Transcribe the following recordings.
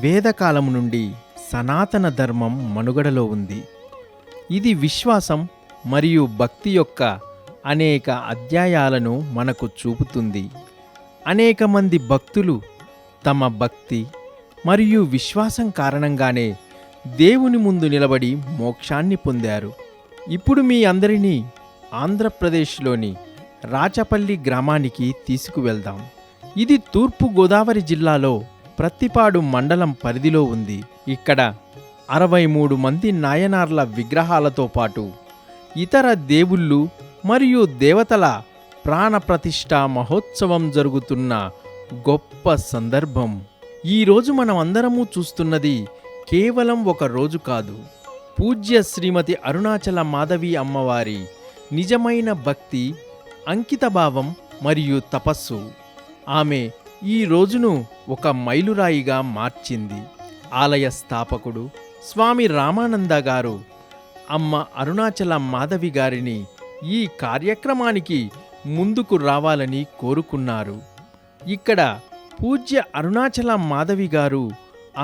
వేదకాలం నుండి సనాతన ధర్మం మనుగడలో ఉంది. ఇది విశ్వాసం మరియు భక్తి యొక్క అనేక అధ్యాయాలను మనకు చూపుతుంది. అనేక మంది భక్తులు తమ భక్తి మరియు విశ్వాసం కారణంగానే దేవుని ముందు నిలబడి మోక్షాన్ని పొందారు. ఇప్పుడు మీ అందరినీ ఆంధ్రప్రదేశ్లోని రాచపల్లి గ్రామానికి తీసుకువెళ్దాం. ఇది తూర్పు గోదావరి జిల్లాలో ప్రత్తిపాడు మండలం పరిధిలో ఉంది. ఇక్కడ 63 మంది నాయనార్ల విగ్రహాలతో పాటు ఇతర దేవుళ్ళు మరియు దేవతల ప్రాణప్రతిష్ఠ మహోత్సవం జరుగుతున్న గొప్ప సందర్భం. ఈరోజు మనం అందరము చూస్తున్నది కేవలం ఒక రోజు కాదు, పూజ్య శ్రీమతి అరుణాచల మాధవి అమ్మవారి నిజమైన భక్తి, అంకితభావం మరియు తపస్సు. ఆమె ఈ రోజును ఒక మైలురాయిగా మార్చింది. ఆలయ స్థాపకుడు స్వామి రామానంద గారు అమ్మ అరుణాచల మాధవి గారిని ఈ కార్యక్రమానికి ముందుకు రావాలని కోరుకున్నారు. ఇక్కడ పూజ్య అరుణాచల మాధవి గారు,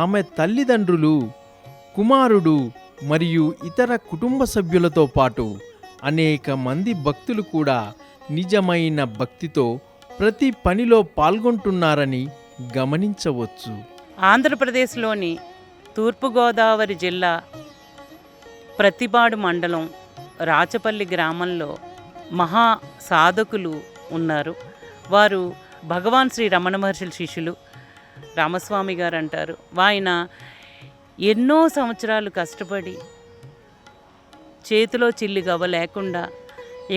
ఆమె తల్లిదండ్రులు, కుమారుడు మరియు ఇతర కుటుంబ సభ్యులతో పాటు అనేక మంది భక్తులు కూడా నిజమైన భక్తితో ప్రతి పనిలో పాల్గొంటున్నారని గమనించవచ్చు. ఆంధ్రప్రదేశ్లోని తూర్పుగోదావరి జిల్లా ప్రత్తిపాడు మండలం రాచపల్లి గ్రామంలో మహా సాధకులు ఉన్నారు. వారు భగవాన్ శ్రీ రమణ మహర్షుల శిష్యులు రామస్వామి గారు అంటారు. ఆయన ఎన్నో సంవత్సరాలు కష్టపడి చేతిలో చిల్లి గవ్వ లేకుండా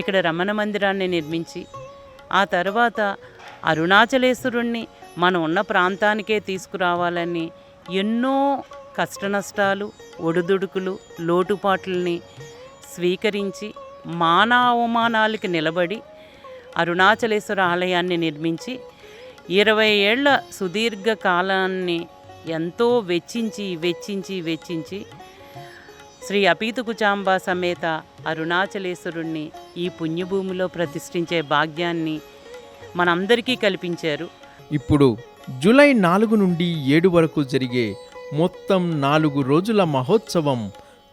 ఇక్కడ రమణ మందిరాన్ని నిర్మించి, ఆ తర్వాత అరుణాచలేశ్వరుణ్ణి మనం ఉన్న ప్రాంతానికే తీసుకురావాలని ఎన్నో కష్టనష్టాలు, ఒడిదుడుకులు, లోటుపాట్లని స్వీకరించి మానవమానాలకి నిలబడి అరుణాచలేశ్వర ఆలయాన్ని నిర్మించి 20 ఏళ్ల సుదీర్ఘ కాలాన్ని ఎంతో వెచ్చించి శ్రీ అపీతకుచాంబ సమేత అరుణాచలేశ్వరుణ్ణి ఈ పుణ్యభూమిలో ప్రతిష్ఠించే భాగ్యాన్ని మనందరికీ కల్పించారు. ఇప్పుడు జూలై 4 నుండి 7 వరకు జరిగే మొత్తం 4 రోజుల మహోత్సవం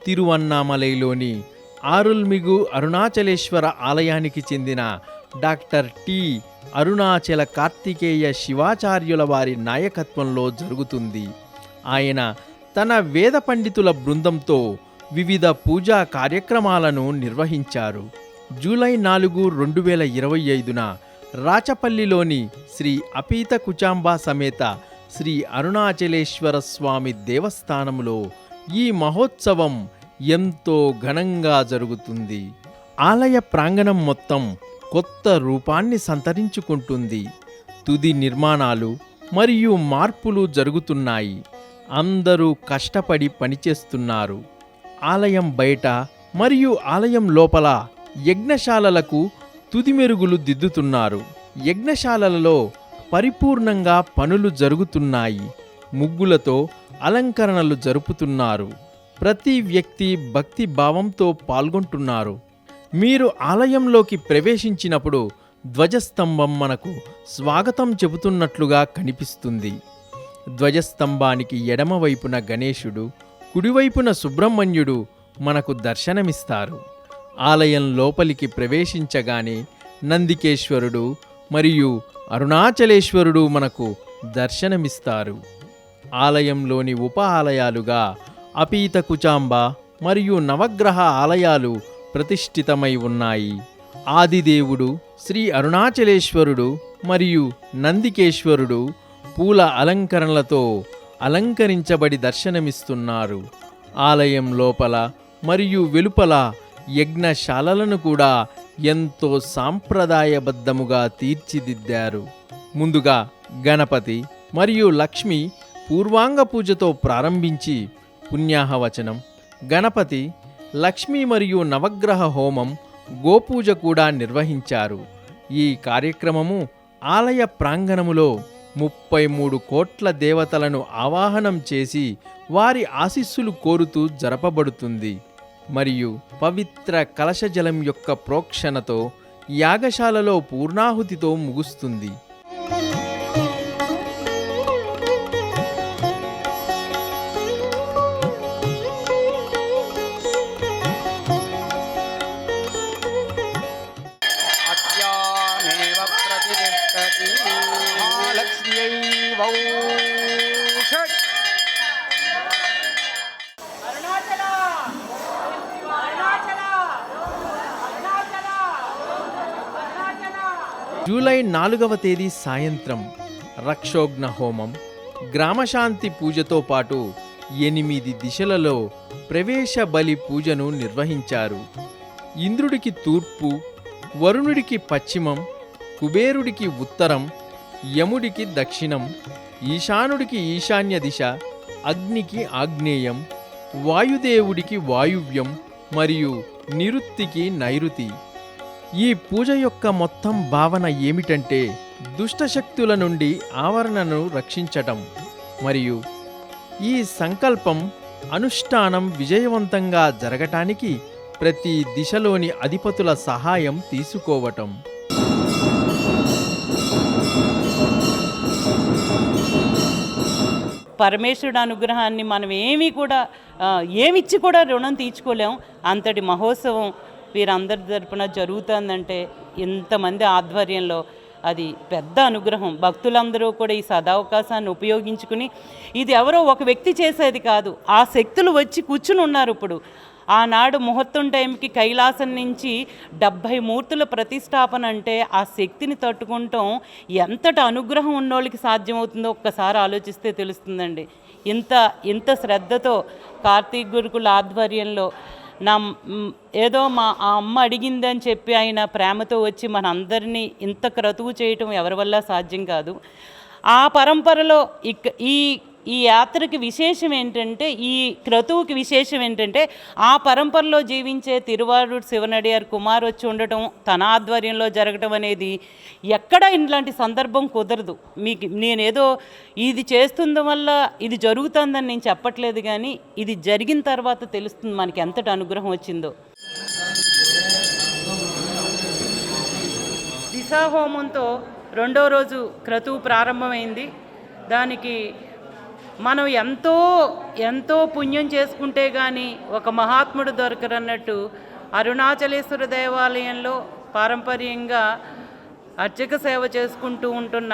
తిరువన్నామలైలోని ఆరుల్మిగు అరుణాచలేశ్వర ఆలయానికి చెందిన డాక్టర్ టి అరుణాచల కార్తికేయ శివాచార్యుల వారి నాయకత్వంలో జరుగుతుంది. ఆయన తన వేద పండితుల బృందంతో వివిధ పూజా కార్యక్రమాలను నిర్వహించారు. జూలై 4, 2025న రాచపల్లిలోని శ్రీ అపీత కుచాంబ సమేత శ్రీ అరుణాచలేశ్వర స్వామి దేవస్థానంలో ఈ మహోత్సవం ఎంతో ఘనంగా జరుగుతుంది. ఆలయ ప్రాంగణం మొత్తం కొత్త రూపాన్ని సంతరించుకుంటుంది. తుది నిర్మాణాలు మరియు మార్పులు జరుగుతున్నాయి. అందరూ కష్టపడి పనిచేస్తున్నారు. ఆలయం బయట మరియు ఆలయం లోపల యజ్ఞశాలలకు తుది మెరుగులు దిద్దుతున్నారు. యజ్ఞశాలలలో పరిపూర్ణంగా పనులు జరుగుతున్నాయి. ముగ్గులతో అలంకరణలు జరుపుతున్నారు. ప్రతి వ్యక్తి భక్తి భావంతో పాల్గొంటున్నారు. మీరు ఆలయంలోకి ప్రవేశించినప్పుడు ధ్వజస్తంభం మనకు స్వాగతం చెబుతున్నట్లుగా కనిపిస్తుంది. ధ్వజస్తంభానికి ఎడమవైపున గణేశుడు, కుడివైపున సుబ్రహ్మణ్యుడు మనకు దర్శనమిస్తారు. ఆలయం లోపలికి ప్రవేశించగానే నందికేశ్వరుడు మరియు అరుణాచలేశ్వరుడు మనకు దర్శనమిస్తారు. ఆలయంలోని ఉప ఆలయాలుగా అపీత కుచాంబ మరియు నవగ్రహ ఆలయాలు ప్రతిష్ఠితమై ఉన్నాయి. ఆదిదేవుడు శ్రీ అరుణాచలేశ్వరుడు మరియు నందికేశ్వరుడు పూల అలంకరణలతో అలంకరించబడి దర్శనమిస్తున్నారు. ఆలయం లోపల మరియు వెలుపల యజ్ఞశాలలను కూడా ఎంతో సాంప్రదాయబద్ధముగా తీర్చిదిద్దారు. ముందుగా గణపతి మరియు లక్ష్మి పూర్వాంగ పూజతో ప్రారంభించి పుణ్యాహవచనం, గణపతి, లక్ష్మి మరియు నవగ్రహ హోమం, గోపూజ కూడా నిర్వహించారు. ఈ కార్యక్రమము ఆలయ ప్రాంగణములో 33 కోట్ల దేవతలను ఆవాహనం చేసి వారి ఆశీస్సులు కోరుతూ జరపబడుతుంది. మరియు పవిత్ర కలశజలం యొక్క ప్రోక్షణతో యాగశాలలో పూర్ణాహుతితో ముగుస్తుంది. తిష్టతి మహాలక్ష్మ్యై వౌ షట్. జూలై 4వ తేదీ సాయంత్రం రక్షోఘ్న హోమం, గ్రామశాంతి పూజతో పాటు 8 దిశలలో ప్రవేశ బలి పూజను నిర్వహించారు. ఇంద్రుడికి తూర్పు, వరుణుడికి పశ్చిమం, కుబేరుడికి ఉత్తరం, యముడికి దక్షిణం, ఈశానుడికి ఈశాన్య దిశ, అగ్నికి ఆగ్నేయం, వాయుదేవుడికి వాయువ్యం మరియు నిరుత్తికి నైరుతి. ఈ పూజ యొక్క మొత్తం భావన ఏమిటంటే దుష్టశక్తుల నుండి ఆవరణను రక్షించటం మరియు ఈ సంకల్పం అనుష్ఠానం విజయవంతంగా జరగటానికి ప్రతి దిశలోని అధిపతుల సహాయం తీసుకోవటం. పరమేశ్వరుడు అనుగ్రహాన్ని మనం ఏమిచ్చి కూడా రుణం తీర్చుకోలేం. అంతటి మహోత్సవం వీరందరి తరపున జరుగుతుందంటే ఇంతమంది ఆధ్వర్యంలో అది పెద్ద అనుగ్రహం. భక్తులందరూ కూడా ఈ సదావకాశాన్ని ఉపయోగించుకుని, ఇది ఎవరో ఒక వ్యక్తి చేసేది కాదు, ఆ శక్తులు వచ్చి కూర్చుని ఉన్నారు. ఇప్పుడు ఆనాడు ముహూర్తం టైంకి కైలాసం నుంచి 70 మూర్తుల ప్రతిష్టాపన అంటే ఆ శక్తిని తట్టుకుంటాం ఎంతటి అనుగ్రహం ఉన్నోళ్ళకి సాధ్యమవుతుందో ఒక్కసారి ఆలోచిస్తే తెలుస్తుందండి. ఇంత శ్రద్ధతో కార్తీక్ గురుకుల ఆధ్వర్యంలో ఏదో మా అమ్మ అడిగిందని చెప్పి ఆయన ప్రేమతో వచ్చి మనందరినీ ఇంత క్రతువు చేయటం ఎవరి వల్ల సాధ్యం కాదు. ఆ పరంపరలో ఈ యాత్రకి విశేషం ఏంటంటే, ఈ క్రతువుకి విశేషం ఏంటంటే, ఆ పరంపరలో జీవించే తిరువారూరు శివనడియార్ కుమార్ వచ్చి ఉండటం, తన ఆధ్వర్యంలో జరగటం అనేది ఎక్కడ ఇలాంటి సందర్భం కుదరదు. నేనేదో ఇది చేస్తుండం వల్ల ఇది జరుగుతుందని నేను చెప్పట్లేదు, కానీ ఇది జరిగిన తర్వాత తెలుస్తుంది మనకి ఎంతటి అనుగ్రహం వచ్చిందో. దిశాహోమంతో 2వ రోజు క్రతువు ప్రారంభమైంది. దానికి మనం ఎంతో పుణ్యం చేసుకుంటే కానీ ఒక మహాత్ముడు దొరకరన్నట్టు అరుణాచలేశ్వర దేవాలయంలో పారంపర్యంగా అర్చక సేవ చేసుకుంటూ ఉంటున్న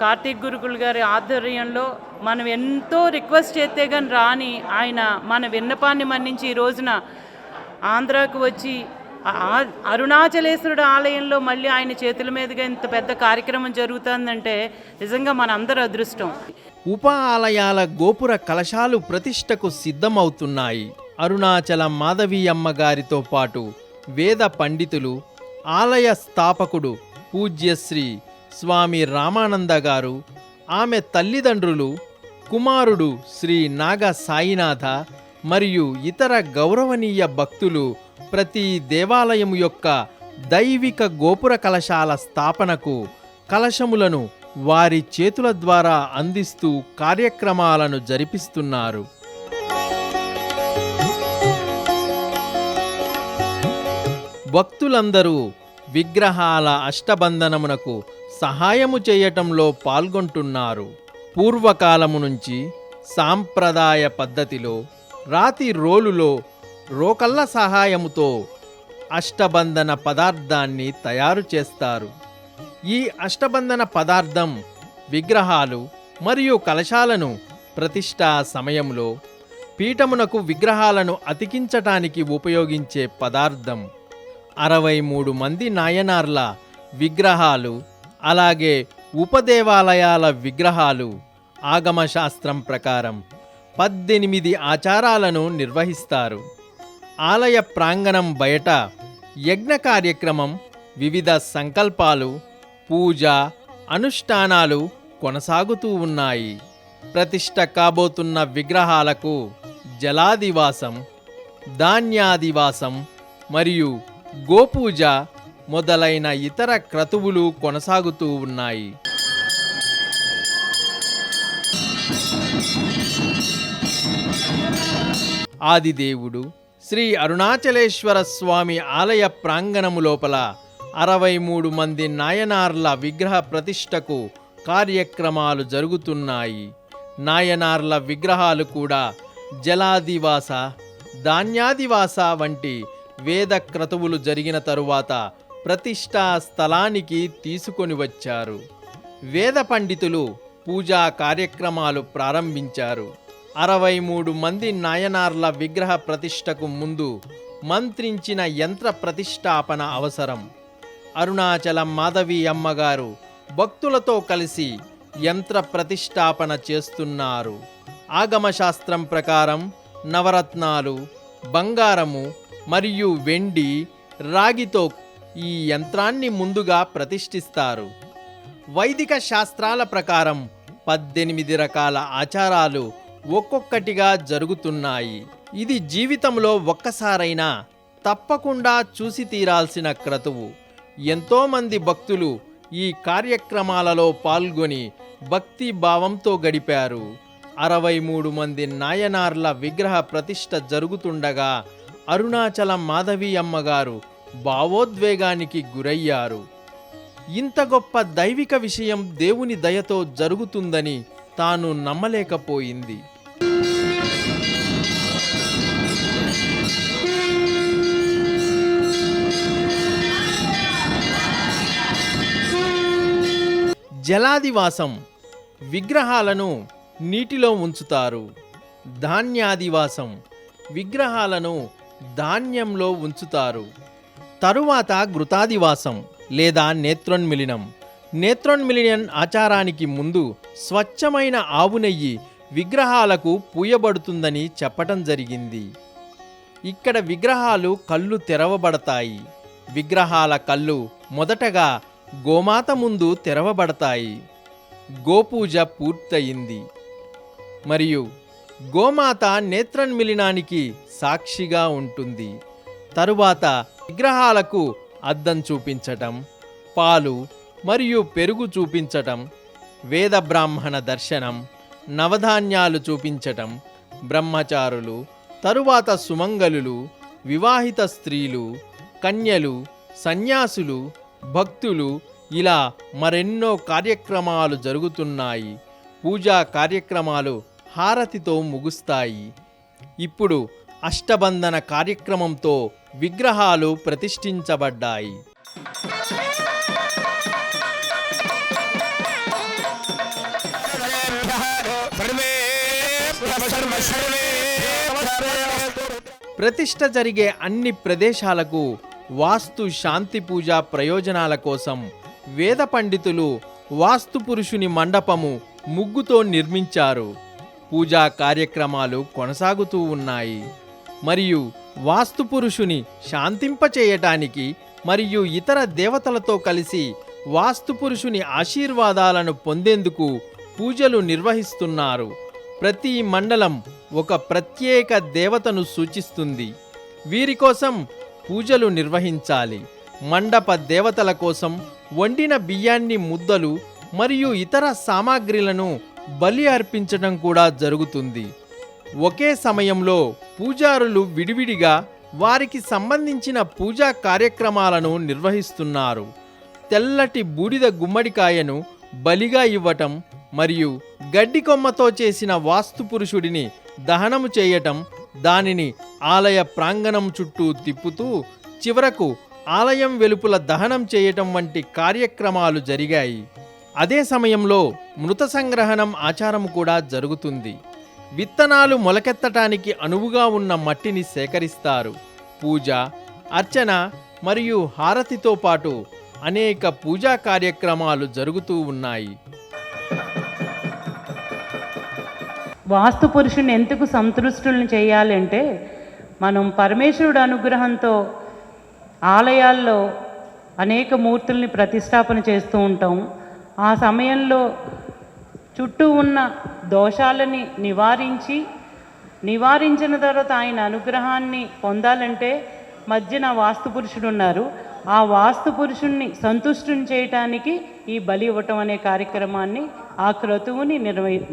కార్తీక్ గురుకుల్ గారి ఆధ్వర్యంలో మనం ఎంతో రిక్వెస్ట్ చేస్తే కానీ రాని ఆయన మన విన్నపాన్ని మన్నించి ఈ రోజున ఆంధ్రాకు వచ్చి అరుణాచలేశ్వరుడు ఆలయంలో మళ్ళీ ఆయన చేతుల మీదుగా ఇంత పెద్ద కార్యక్రమం జరుగుతుందంటే నిజంగా మనందరి అదృష్టం. ఉప ఆలయాల గోపుర కలశాలు ప్రతిష్టకు సిద్ధమవుతున్నాయి. అరుణాచల మాధవీయమ్మ గారితో పాటు వేద పండితులు, ఆలయ స్థాపకుడు పూజ్యశ్రీ స్వామి రామానంద గారు, ఆమె తల్లిదండ్రులు, కుమారుడు శ్రీ నాగ సాయినాథ మరియు ఇతర గౌరవనీయ భక్తులు ప్రతి దేవాలయం యొక్క దైవిక గోపుర కలశాల స్థాపనకు కలశములను వారి చేతుల ద్వారా అందిస్తూ కార్యక్రమాలను జరిపిస్తున్నారు. భక్తులందరూ విగ్రహాల అష్టబంధనమునకు సహాయము చేయటంలో పాల్గొంటున్నారు. పూర్వకాలము నుంచి సాంప్రదాయ పద్ధతిలో రాతి రోలులో రోకళ్ళ సహాయముతో అష్టబంధన పదార్థాన్ని తయారు చేస్తారు. ఈ అష్టబంధన పదార్థం విగ్రహాలు మరియు కలశాలను ప్రతిష్ఠా సమయంలో పీఠమునకు విగ్రహాలను అతికించటానికి ఉపయోగించే పదార్థం. 63 మంది నాయనార్ల విగ్రహాలు, అలాగే ఉపదేవాలయాల విగ్రహాలు ఆగమశాస్త్రం ప్రకారం 18 ఆచారాలను నిర్వహిస్తారు. ఆలయ ప్రాంగణం బయట యజ్ఞ కార్యక్రమం, వివిధ సంకల్పాలు, పూజ, అనుష్ఠానాలు కొనసాగుతూ ఉన్నాయి. ప్రతిష్ఠ కాబోతున్న విగ్రహాలకు జలాదివాసం, ధాన్యాదివాసం మరియు గోపూజ మొదలైన ఇతర క్రతువులు కొనసాగుతూ ఉన్నాయి. ఆదిదేవుడు శ్రీ అరుణాచలేశ్వర స్వామి ఆలయ ప్రాంగణము లోపల 63 మంది నాయనార్ల విగ్రహ ప్రతిష్టకు కార్యక్రమాలు జరుగుతున్నాయి. నాయనార్ల విగ్రహాలు కూడా జలాదివాస, ధాన్యాదివాస వంటి వేద క్రతువులు జరిగిన తరువాత ప్రతిష్టా స్థలానికి తీసుకొని వచ్చారు. వేద పండితులు పూజా కార్యక్రమాలు ప్రారంభించారు. 63 మంది నాయనార్ల విగ్రహ ప్రతిష్టకు ముందు మంత్రించిన యంత్ర ప్రతిష్టాపన అవసరం. అరుణాచలం మాధవి అమ్మగారు భక్తులతో కలిసి యంత్ర ప్రతిష్టాపన చేస్తున్నారు. ఆగమశాస్త్రం ప్రకారం నవరత్నాలు, బంగారము మరియు వెండి, రాగితో ఈ యంత్రాన్ని ముందుగా ప్రతిష్ఠిస్తారు. వైదిక శాస్త్రాల ప్రకారం 18 రకాల ఆచారాలు ఒక్కొక్కటిగా జరుగుతున్నాయి. ఇది జీవితంలో ఒక్కసారైనా తప్పకుండా చూసి తీరాల్సిన క్రతువు. ఎంతోమంది భక్తులు ఈ కార్యక్రమాలలో పాల్గొని భక్తి భావంతో గడిపారు. 63 మంది నాయనార్ల విగ్రహ ప్రతిష్ఠ జరుగుతుండగా అరుణాచలం మాధవి అమ్మగారు భావోద్వేగానికి గురయ్యారు. ఇంత గొప్ప దైవిక విషయం దేవుని దయతో జరుగుతుందని తాను నమ్మలేకపోయింది. జలాదివాసం విగ్రహాలను నీటిలో ఉంచుతారు. ధాన్యాదివాసం విగ్రహాలను ధాన్యంలో ఉంచుతారు. తరువాత ఘృతాదివాసం లేదా నేత్రోన్మిలనం. నేత్రోన్మిలనం ఆచారానికి ముందు స్వచ్ఛమైన ఆవు నెయ్యి విగ్రహాలకు పూయబడుతుందని చెప్పటం జరిగింది. ఇక్కడ విగ్రహాలు కళ్ళు తెరవబడతాయి. విగ్రహాల కళ్ళు మొదటగా గోమాత ముందు తెరవబడతాయి. గోపూజ పూర్తయింది మరియు గోమాత నేత్రోన్మిలనానికి సాక్షిగా ఉంటుంది. తరువాత విగ్రహాలకు అద్దం చూపించటం, పాలు మరియు పెరుగు చూపించటం, వేద బ్రాహ్మణ దర్శనం, నవధాన్యాలు చూపించటం, బ్రహ్మచారులు, తరువాత సుమంగళులు, వివాహిత స్త్రీలు, కన్యలు, సన్యాసులు, భక్తులు, ఇలా మరెన్నో కార్యక్రమాలు జరుగుతున్నాయి. పూజా కార్యక్రమాలు హారతితో ముగుస్తాయి. ఇప్పుడు అష్టబంధన కార్యక్రమంతో విగ్రహాలు ప్రతిష్ఠించబడ్డాయి. ప్రతిష్ఠ జరిగే అన్ని ప్రదేశాలకు వాస్తు శాంతి పూజా ప్రయోజనాల కోసం వేద పండితులు వాస్తు పురుషుని మండపము ముగ్గుతో నిర్మించారు. పూజా కార్యక్రమాలు కొనసాగుతూ ఉన్నాయి మరియు వాస్తు పురుషుని శాంతింపచేయటానికి మరియు ఇతర దేవతలతో కలిసి వాస్తు పురుషుని ఆశీర్వాదాలను పొందేందుకు పూజలు నిర్వహిస్తున్నారు. ప్రతి మండలం ఒక ప్రత్యేక దేవతను సూచిస్తుంది. వీరి కోసం పూజలు నిర్వహించాలి. మండప దేవతల కోసం వండిన బియ్యాన్ని, ముద్దలు మరియు ఇతర సామాగ్రిలను బలి అర్పించడం కూడా జరుగుతుంది. ఒకే సమయంలో పూజారులు విడివిడిగా వారికి సంబంధించిన పూజా కార్యక్రమాలను నిర్వహిస్తున్నారు. తెల్లటి బూడిద గుమ్మడికాయను బలిగా ఇవ్వటం మరియు గడ్డి కొమ్మతో చేసిన వాస్తు పురుషుడిని దహనము చేయటం, దానిని ఆలయ ప్రాంగణం చుట్టూ తిప్పుతూ చివరకు ఆలయం వెలుపల దహనం చేయటం వంటి కార్యక్రమాలు జరిగాయి. అదే సమయంలో మృత సంగ్రహణం ఆచారం కూడా జరుగుతుంది. విత్తనాలు మొలకెత్తటానికి అనువుగా ఉన్న మట్టిని సేకరిస్తారు. పూజ, అర్చన మరియు హారతితో పాటు అనేక పూజా కార్యక్రమాలు జరుగుతూ ఉన్నాయి. వాస్తు పురుషుని ఎందుకు సంతృష్టులను చేయాలంటే, మనం పరమేశ్వరుడు అనుగ్రహంతో ఆలయాల్లో అనేక మూర్తుల్ని ప్రతిష్టాపన చేస్తూ ఉంటాం. ఆ సమయంలో చుట్టూ ఉన్న దోషాలని నివారించిన తర్వాత ఆయన అనుగ్రహాన్ని పొందాలంటే మధ్యన వాస్తు పురుషుడు ఉన్నారు. ఆ వాస్తు పురుషుణ్ణి సంతుష్టుని చేయటానికి ఈ బలి ఇవ్వటం అనే కార్యక్రమాన్ని, ఆ క్రతువుని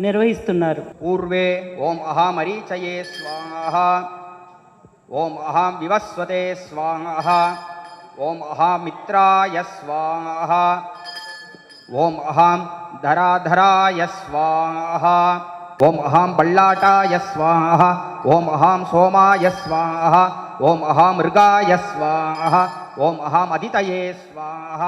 నిర్వహిస్తున్నారు. పూర్వే ఓం అహామరీచయే స్వాహ, ఓం అహాం వివస్వతే స్వాహ, ఓం అహామిత్రాయ స్వాహ, ఓం అహాం ధరాధరాయ స్వాహ, ఓం అహాం బళ్ళాటాయ స్వాహ, ఓం అహాం సోమాయ స్వాహ, ఓం అహామృగాయ స్వాహ ఓం అహామదితయే స్వాహ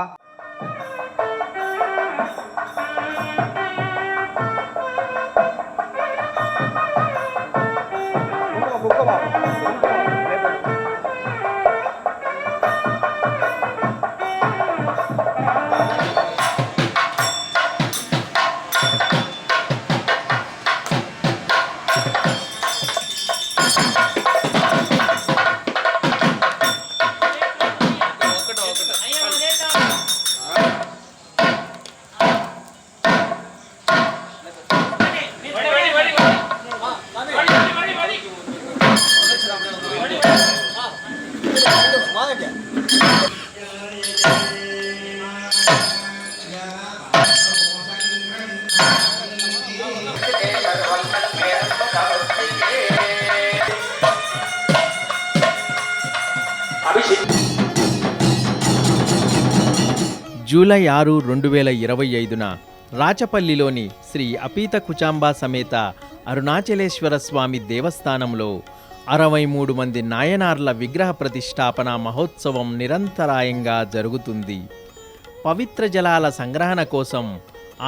జూలై 6, 2025న రాచపల్లిలోని శ్రీ అపీత కుచాంబా సమేత అరుణాచలేశ్వర స్వామి దేవస్థానంలో 63 మంది నాయనార్ల విగ్రహ ప్రతిష్టాపన మహోత్సవం నిరంతరాయంగా జరుగుతుంది. పవిత్ర జలాల సంగ్రహణ కోసం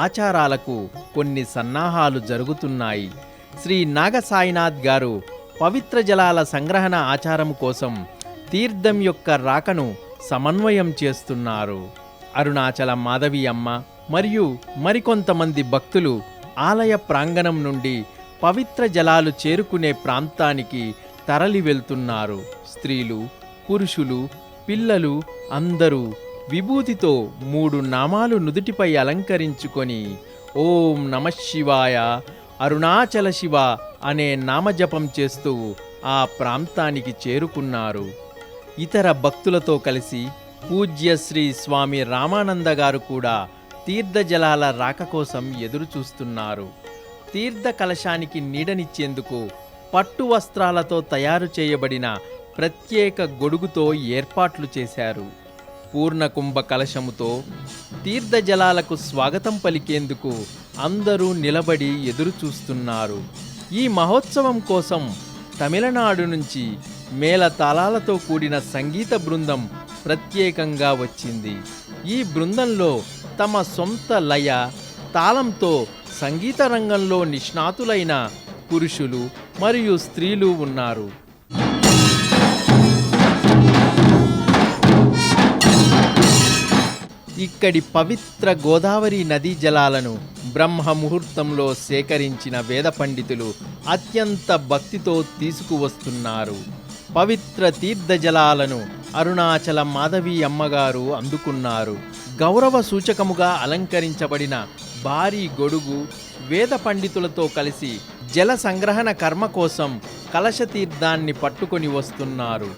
ఆచారాలకు కొన్ని సన్నాహాలు జరుగుతున్నాయి. శ్రీ నాగసాయినాథ్ గారు పవిత్ర జలాల సంగ్రహణ ఆచారం కోసం తీర్థం యొక్క రాకను సమన్వయం చేస్తున్నారు. అరుణాచల మాధవి అమ్మ మరియు మరికొంతమంది భక్తులు ఆలయ ప్రాంగణం నుండి పవిత్ర జలాలు చేరుకునే ప్రాంతానికి తరలి వెళ్తున్నారు. స్త్రీలు, పురుషులు, పిల్లలు అందరూ విభూతితో 3 నామాలు నుదుటిపై అలంకరించుకొని ఓం నమఃశివాయ, అరుణాచల శివ అనే నామజపం చేస్తూ ఆ ప్రాంతానికి చేరుకున్నారు. ఇతర భక్తులతో కలిసి పూజ్య శ్రీ స్వామి రామానంద గారు కూడా తీర్థజలాల రాక కోసం ఎదురు చూస్తున్నారు. తీర్థ కలశానికి నీడనిచ్చేందుకు పట్టు వస్త్రాలతో తయారు చేయబడిన ప్రత్యేక గొడుగుతో ఏర్పాట్లు చేశారు. పూర్ణకుంభ కలశముతో తీర్థజలాలకు స్వాగతం పలికేందుకు అందరూ నిలబడి ఎదురు చూస్తున్నారు. ఈ మహోత్సవం కోసం తమిళనాడు నుంచి మేళతాళాలతో కూడిన సంగీత బృందం ప్రత్యేకంగా వచ్చింది. ఈ బృందంలో తమ సొంత లయ, తాళంతో సంగీత రంగంలో నిష్ణాతులైన పురుషులు మరియు స్త్రీలు ఉన్నారు. ఇక్కడి పవిత్ర గోదావరి నదీ జలాలను బ్రహ్మ ముహూర్తంలో సేకరించిన వేద పండితులు అత్యంత భక్తితో తీసుకువస్తున్నారు. పవిత్ర తీర్థ జలాలను అరుణాచల మాధవి అమ్మగారు అందుకున్నారు. గౌరవ సూచకముగా అలంకరించబడిన భారీ గొడుగు వేద పండితులతో కలిసి జల సంగ్రహణ కర్మ కోసం కలశ తీర్థాన్ని పట్టుకొని వస్తున్నారు.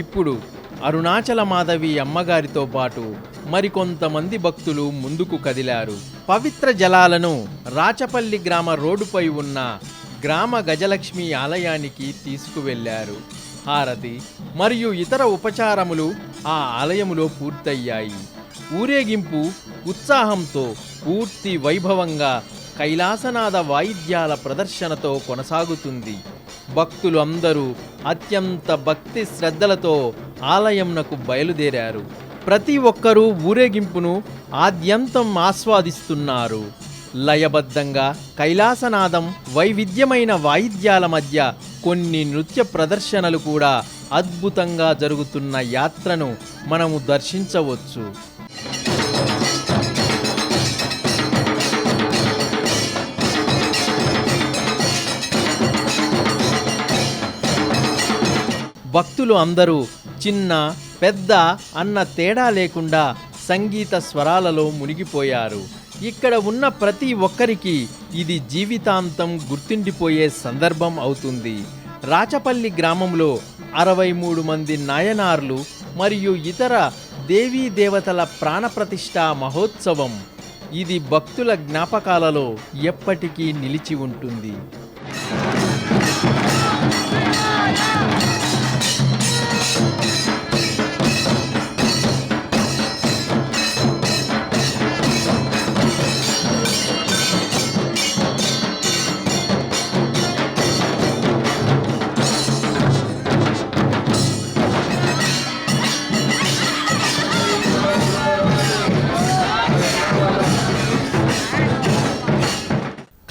ఇప్పుడు అరుణాచల మాధవి అమ్మగారితో పాటు మరికొంతమంది భక్తులు ముందుకు కదిలారు. పవిత్ర జలాలను రాచపల్లి గ్రామ రోడ్డుపై ఉన్న గ్రామ గజలక్ష్మి ఆలయానికి తీసుకువెళ్లారు. హారతి మరియు ఇతర ఉపచారములు ఆ ఆలయములో పూర్తయ్యాయి. ఊరేగింపు ఉత్సాహంతో పూర్తి వైభవంగా కైలాసనాథ వాయిద్యాల ప్రదర్శనతో కొనసాగుతుంది. భక్తులు అందరూ అత్యంత భక్తి శ్రద్ధలతో ఆలయంనకు బయలుదేరారు. ప్రతి ఒక్కరూ ఊరేగింపును ఆద్యంతం ఆస్వాదిస్తున్నారు. లయబద్ధంగా కైలాసనాదం, వైవిధ్యమైన వాయిద్యాల మధ్య కొన్ని నృత్య ప్రదర్శనలు కూడా అద్భుతంగా జరుగుతున్న యాత్రను మనము దర్శించవచ్చు. భక్తులు అందరూ చిన్న పెద్ద అన్న తేడా లేకుండా సంగీత స్వరాలలో మునిగిపోయారు. ఇక్కడ ఉన్న ప్రతి ఒక్కరికి ఇది జీవితాంతం గుర్తుండిపోయే సందర్భం అవుతుంది. రాచపల్లి గ్రామంలో 63 మంది నాయనార్లు మరియు ఇతర దేవీ దేవతల ప్రాణప్రతిష్ఠ మహోత్సవం. ఇది భక్తుల జ్ఞాపకాలలో ఎప్పటికీ నిలిచి ఉంటుంది.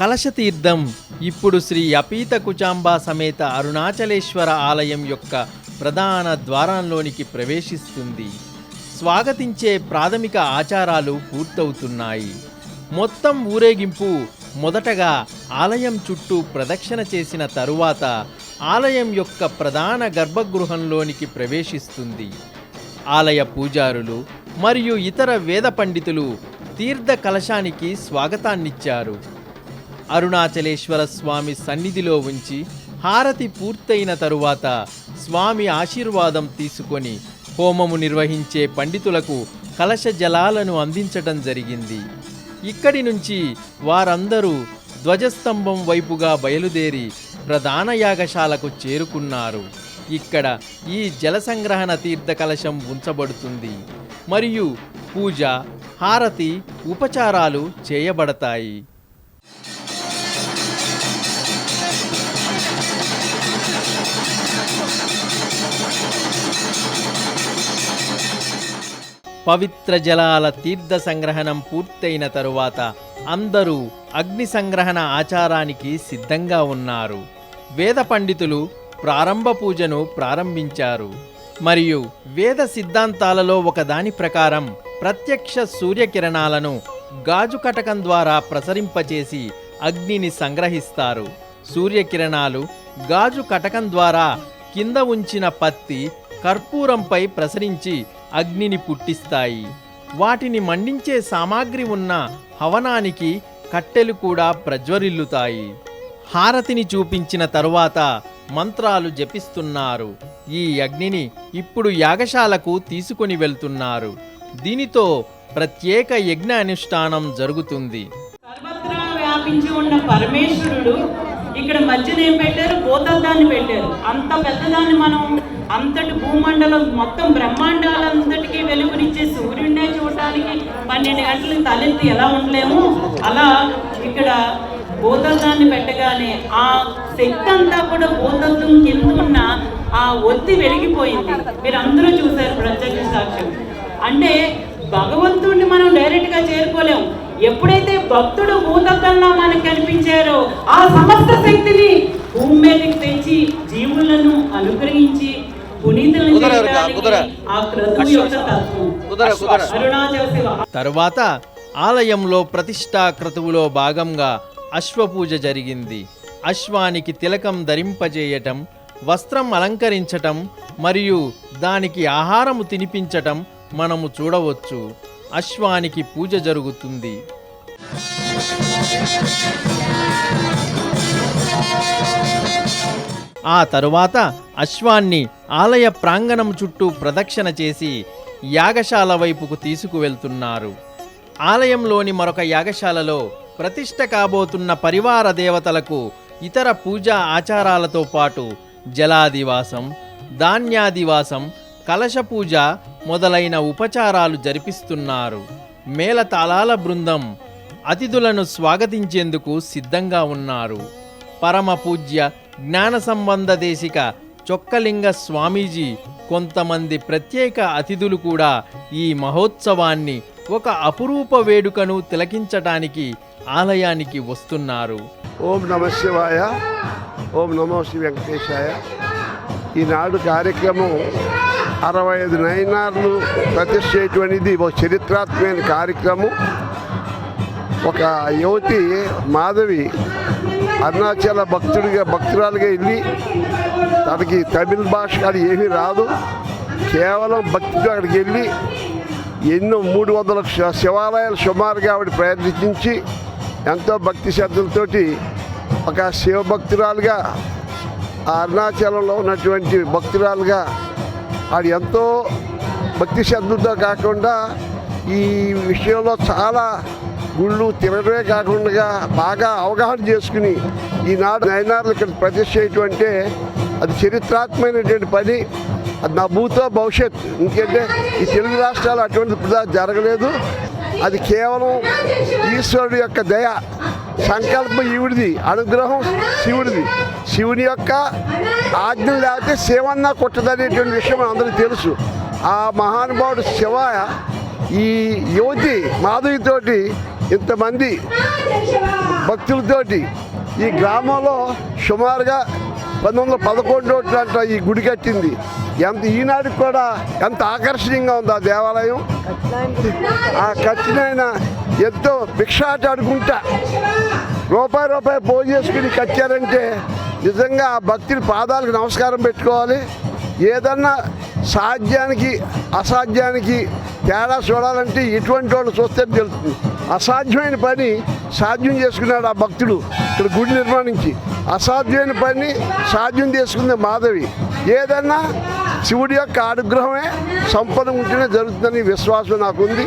కలశతీర్థం ఇప్పుడు శ్రీ అపీత కుచాంబా సమేత అరుణాచలేశ్వర ఆలయం యొక్క ప్రధాన ద్వారంలోనికి ప్రవేశిస్తుంది. స్వాగతించే ప్రాథమిక ఆచారాలు పూర్తవుతున్నాయి. మొత్తం ఊరేగింపు మొదటగా ఆలయం చుట్టూ ప్రదక్షిణ చేసిన తరువాత ఆలయం యొక్క ప్రధాన గర్భగృహంలోనికి ప్రవేశిస్తుంది. ఆలయ పూజారులు మరియు ఇతర వేద పండితులు తీర్థ కలశానికి స్వాగతాన్నిచ్చారు. అరుణాచలేశ్వర స్వామి సన్నిధిలో ఉంచి హారతి పూర్తయిన తరువాత స్వామి ఆశీర్వాదం తీసుకొని హోమము నిర్వహించే పండితులకు కలశ జలాలను అందించటం జరిగింది. ఇక్కడి నుంచి వారందరూ ధ్వజస్తంభం వైపుగా బయలుదేరి ప్రధాన యాగశాలకు చేరుకున్నారు. ఇక్కడ ఈ జల సంగ్రహణ తీర్థ కలశం ఉంచబడుతుంది మరియు పూజ, హారతి, ఉపచారాలు చేయబడతాయి. పవిత్ర జలాల తీర్థ సంగ్రహణం పూర్తయిన తరువాత అందరూ అగ్ని సంగ్రహణ ఆచారానికి సిద్ధంగా ఉన్నారు. వేద పండితులు ప్రారంభ పూజను ప్రారంభించారు మరియు వేద సిద్ధాంతాలలో ఒకదాని ప్రకారం ప్రత్యక్ష సూర్యకిరణాలను గాజు కటకం ద్వారా ప్రసరింపచేసి అగ్నిని సంగ్రహిస్తారు. సూర్యకిరణాలు గాజు కటకం ద్వారా కింద ఉంచిన పత్తి, కర్పూరంపై ప్రసరించి అగ్నిని పుట్టిస్తాయి. వాటిని మండించే సామాగ్రి ఉన్న హవనానికి కట్టెలు కూడా ప్రజ్వరిల్లుతాయి. హారతిని చూపించిన తరువాత మంత్రాలు జపిస్తున్నారు. ఈ అగ్నిని ఇప్పుడు యాగశాలకు తీసుకొని వెళ్తున్నారు. దీనితో ప్రత్యేక యజ్ఞ అనుష్ఠానం జరుగుతుంది. సర్వత్రా వ్యాపించి ఉన్న పరమేశ్వరుడు ఇక్కడ మధ్యన ఏం పెట్టారు? భూతద్దాన్ని పెట్టారు. అంత పెద్దదాన్ని మనం అంతటి భూమండలం మొత్తం బ్రహ్మాండాలంతటికీ వెలుగునిచ్చే సూర్యుడినే చూడటానికి 12 గంటలు తలెత్తి ఎలా ఉండలేము, అలా ఇక్కడ భూతద్దాన్ని పెట్టగానే ఆ శక్తి అంతా కూడా భూతద్దం కింద ఉన్న ఆ ఒత్తి వెలిగిపోయింది. మీరు అందరూ చూశారు ప్రత్యక్ష సాక్ష్యం. అంటే భగవంతుడిని మనం డైరెక్ట్గా చేరుకోలేము. ఎప్పుడైతే భక్తుడు భూతద్దంలా మనకు కనిపించారో ఆ సమస్త శక్తిని భూమి మీదకి తెచ్చి జీవులను అనుగ్రహించి పునీతులను చేయడానికి ఆ క్రతువు యొక్క తత్వం. అరుణాచల శివ. తరువాత ఆలయంలో ప్రతిష్టా క్రతువులో భాగంగా అశ్వపూజ జరిగింది. అశ్వానికి తిలకం ధరింపజేయటం, వస్త్రం అలంకరించటం మరియు దానికి ఆహారము తినిపించటం మనము చూడవచ్చు. అశ్వానికి పూజ జరుగుతుంది. ఆ తరువాత అశ్వాన్ని ఆలయ ప్రాంగణం చుట్టూ ప్రదక్షిణ చేసి యాగశాల వైపుకు తీసుకువెళ్తున్నారు. ఆలయంలోని మరొక యాగశాలలో ప్రతిష్ఠ కాబోతున్న పరివార దేవతలకు ఇతర పూజా ఆచారాలతో పాటు జలాదివాసం, ధాన్యాదివాసం, కలశ పూజ మొదలైన ఉపచారాలు జరిపిస్తున్నారు. మేళతాళాల బృందం అతిథులను స్వాగతించేందుకు సిద్ధంగా ఉన్నారు. పరమ పూజ్య జ్ఞాన సంబంధ దేశిక చొక్కలింగ స్వామీజీ, కొంతమంది ప్రత్యేక అతిథులు కూడా ఈ మహోత్సవాన్ని ఒక అపురూప వేడుకను తిలకించటానికి ఆలయానికి వస్తున్నారు. ఓం నమ శివాయ, ఓం నమో శ్రీ వెంకటేశాయ. ఈనాడు కార్యక్రమం 65 నయనార్లు ప్రతిష్ఠ చేయటువంటిది ఒక చరిత్రాత్మకమైన కార్యక్రమం. ఒక యువతి మాధవి అరుణాచల భక్తురాలుగా వెళ్ళి తనకి తమిళ భాష అది ఏమీ రాదు, కేవలం భక్తితో అక్కడికి వెళ్ళి ఎన్నో 300 శివాలయాలు సుమారుగా ఆవిడ ప్రయత్నించి ఎంతో భక్తి శ్రద్ధలతోటి ఒక శివభక్తురాలుగా అరుణాచలంలో ఉన్నటువంటి భక్తురాలుగా ఆవిడ ఎంతో భక్తి శ్రద్ధలతో కాకుండా ఈ విషయంలో చాలా గుళ్ళు తిరగడమే కాకుండా బాగా అవగాహన చేసుకుని ఈనాడు నయనార్లు ఇక్కడ ప్రతిష్ఠ చేయటం అంటే అది చరిత్రాత్మకమైనటువంటి పని. అది నా భూతో భవిష్యత్. ఎందుకంటే ఈ తెలుగు రాష్ట్రాలు అటువంటి జరగలేదు. అది కేవలం ఈశ్వరుడు యొక్క దయ, సంకల్పం ఈవిడిది, అనుగ్రహం శివుడిది. శివుని యొక్క ఆజ్ఞ లేకపోతే శివన్నా కొట్టదనేటువంటి విషయం అందరికీ తెలుసు. ఆ మహానుభావుడు శివ ఈ యువతి మాధవితోటి ఇంతమంది భక్తులతోటి ఈ గ్రామంలో సుమారుగా 1911 అంట ఈ గుడి కట్టింది. ఈనాటికి కూడా ఎంత ఆకర్షణీయంగా ఉంది ఆ దేవాలయం. ఆ కట్టినైనా ఎంతో భిక్షాట అడుగుంటా రూపాయి పోగు చేసుకుని కట్టారంటే నిజంగా ఆ భక్తుడి పాదాలకు నమస్కారం పెట్టుకోవాలి. ఏదన్నా సాధ్యానికి అసాధ్యానికి తేడా చూడాలంటే ఇటువంటి వాళ్ళు చూస్తే తెలుస్తుంది. అసాధ్యమైన పని సాధ్యం చేసుకున్నాడు ఆ భక్తుడు ఇక్కడ గుడి నిర్మాణించి. అసాధ్యమైన పని సాధ్యం చేసుకుంది మాధవి. ఏదన్నా శివుడి యొక్క అనుగ్రహమే సంపద ఉంటేనే జరుగుతుందని విశ్వాసం నాకుంది.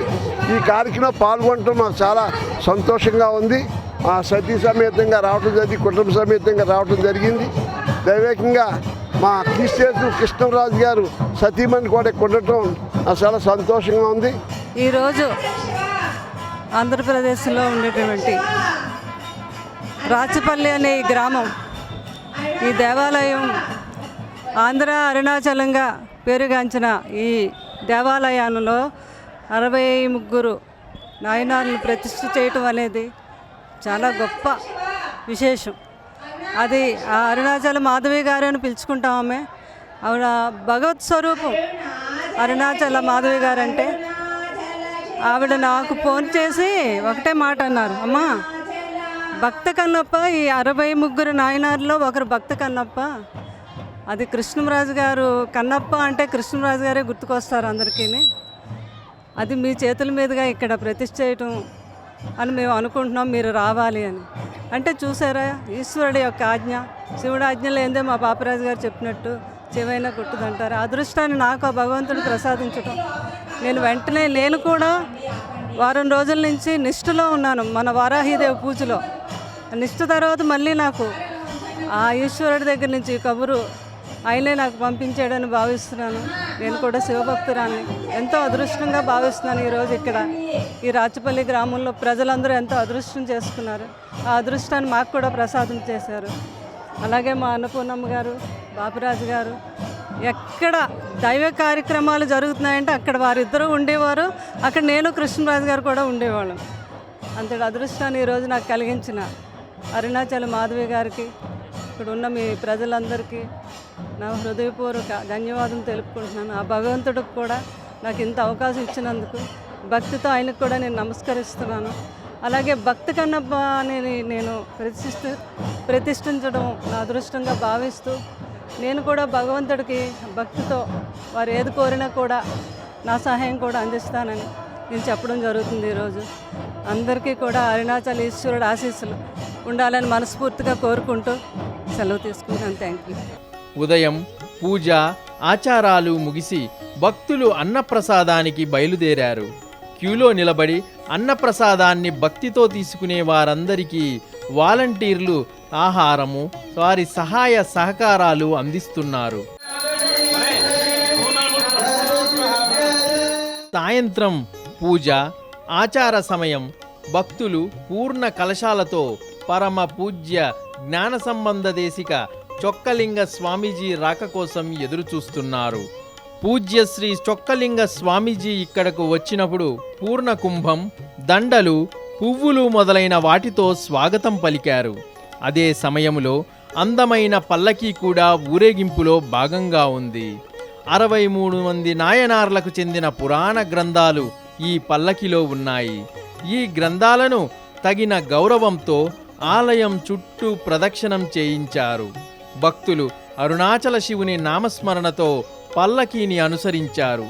ఈ కార్యక్రమంలో పాల్గొనడం నాకు చాలా సంతోషంగా ఉంది. మా సతీ సమేతంగా రావడం జరిగింది, కుటుంబ సమేతంగా రావడం జరిగింది. దైవేకంగా మా క్రిస్టియన్ కృష్ణరాజు గారు సతీమణి కూడా ఉండటం నాకు చాలా సంతోషంగా ఉంది. ఈరోజు ఆంధ్రప్రదేశ్లో ఉండేటువంటి రాచపల్లి అనే ఈ గ్రామం, ఈ దేవాలయం ఆంధ్ర అరుణాచలంగా పేరుగాంచిన ఈ దేవాలయాలలో 63 నాయనార్లను ప్రతిష్ఠ చేయటం అనేది చాలా గొప్ప విశేషం. అది ఆ అరుణాచల మాధవి గారు అని పిలుచుకుంటామే. ఆవిడ భగవత్ స్వరూపం. అరుణాచల మాధవి గారు అంటే ఆవిడ నాకు ఫోన్ చేసి ఒకటే మాట అన్నారు, అమ్మా భక్త కన్నప్ప, ఈ 63 నాయనార్లో ఒకరు భక్త కన్నప్ప. అది కృష్ణరాజు గారు. కన్నప్ప అంటే కృష్ణరాజు గారే గుర్తుకొస్తారు అందరికీ. అది మీ చేతుల మీదుగా ఇక్కడ ప్రతిష్ఠ చేయటం అని మేము అనుకుంటున్నాం, మీరు రావాలి అని. అంటే చూసారా, ఈశ్వరుడి యొక్క ఆజ్ఞ, శివుడి ఆజ్ఞ లేదే మా పాపరాజు గారు చెప్పినట్టు చెవైనా కొట్టుదంటారు. అదృష్టాన్ని నాకు ఆ భగవంతుడు ప్రసాదించటం. నేను వెంటనే నేను కూడా వారం రోజుల నుంచి నిష్ఠలో ఉన్నాను మన వారాహిదేవి పూజలో. నిష్ఠ తర్వాత మళ్ళీ నాకు ఆ ఈశ్వరుడి దగ్గర నుంచి కబురు ఆయనే నాకు పంపించాడని భావిస్తున్నాను. నేను కూడా శివభక్తురాన్ని. ఎంతో అదృష్టంగా భావిస్తున్నాను. ఈరోజు ఇక్కడ ఈ రాచపల్లి గ్రామంలో ప్రజలందరూ ఎంతో అదృష్టం చేసుకున్నారు. ఆ అదృష్టాన్ని మాకు కూడా ప్రసాదం చేశారు. అలాగే మా అన్నపూర్ణమ్మ గారు, బాపిరాజు గారు, ఎక్కడ దైవ కార్యక్రమాలు జరుగుతున్నాయంటే అక్కడ వారిద్దరూ ఉండేవారు. అక్కడ నేను కృష్ణరాజు గారు కూడా ఉండేవాళ్ళం. అంతటి అదృష్టాన్ని ఈరోజు నాకు కలిగించిన అరుణాచల మాధవి గారికి, ఇక్కడ ఉన్న మీ ప్రజలందరికీ నా హృదయపూర్వక ధన్యవాదం తెలుపుకుంటున్నాను. ఆ భగవంతుడికి కూడా నాకు ఇంత అవకాశం ఇచ్చినందుకు భక్తితో ఆయనకు కూడా నేను నమస్కరిస్తున్నాను. అలాగే భక్తి కన్నప్ప అని నేను ప్రతిష్ఠించడం నా అదృష్టంగా భావిస్తూ నేను కూడా భగవంతుడికి భక్తితో వారు ఏది కోరినా కూడా నా సహాయం కూడా అందిస్తానని నేను చెప్పడం జరుగుతుంది. ఈరోజు అందరికీ కూడా అరుణాచల ఈశ్వరుడు ఆశీస్సులు ఉండాలని మనస్ఫూర్తిగా కోరుకుంటూ సెలవు తీసుకుంటాను. Thank you. ఉదయం పూజ ఆచారాలు ముగిసి భక్తులు అన్నప్రసాదానికి బయలుదేరారు. క్యూలో నిలబడి అన్నప్రసాదాన్ని భక్తితో తీసుకునే వారందరికీ వాలంటీర్లు ఆహారము, వారి సహాయ సహకారాలు అందిస్తున్నారు. సాయంత్రం పూజ ఆచార సమయం. భక్తులు పూర్ణ కలశాలతో పరమ పూజ్య జ్ఞాన సంబంధ దేశిక చొక్కలింగ స్వామీజీ రాక కోసం ఎదురుచూస్తున్నారు. పూజ్య శ్రీ చొక్కలింగ స్వామీజీ ఇక్కడకు వచ్చినప్పుడు పూర్ణ కుంభం, దండలు, పువ్వులు మొదలైన వాటితో స్వాగతం పలికారు. అదే సమయంలో అందమైన పల్లకీ కూడా ఊరేగింపులో భాగంగా ఉంది. 63 మంది నాయనార్లకు చెందిన పురాణ గ్రంథాలు ఈ పల్లకిలో ఉన్నాయి. ఈ గ్రంథాలను తగిన గౌరవంతో ఆలయం చుట్టూ ప్రదక్షిణం చేయించారు. భక్తులు అరుణాచల శివుని నామస్మరణతో పల్లకీని అనుసరించారు.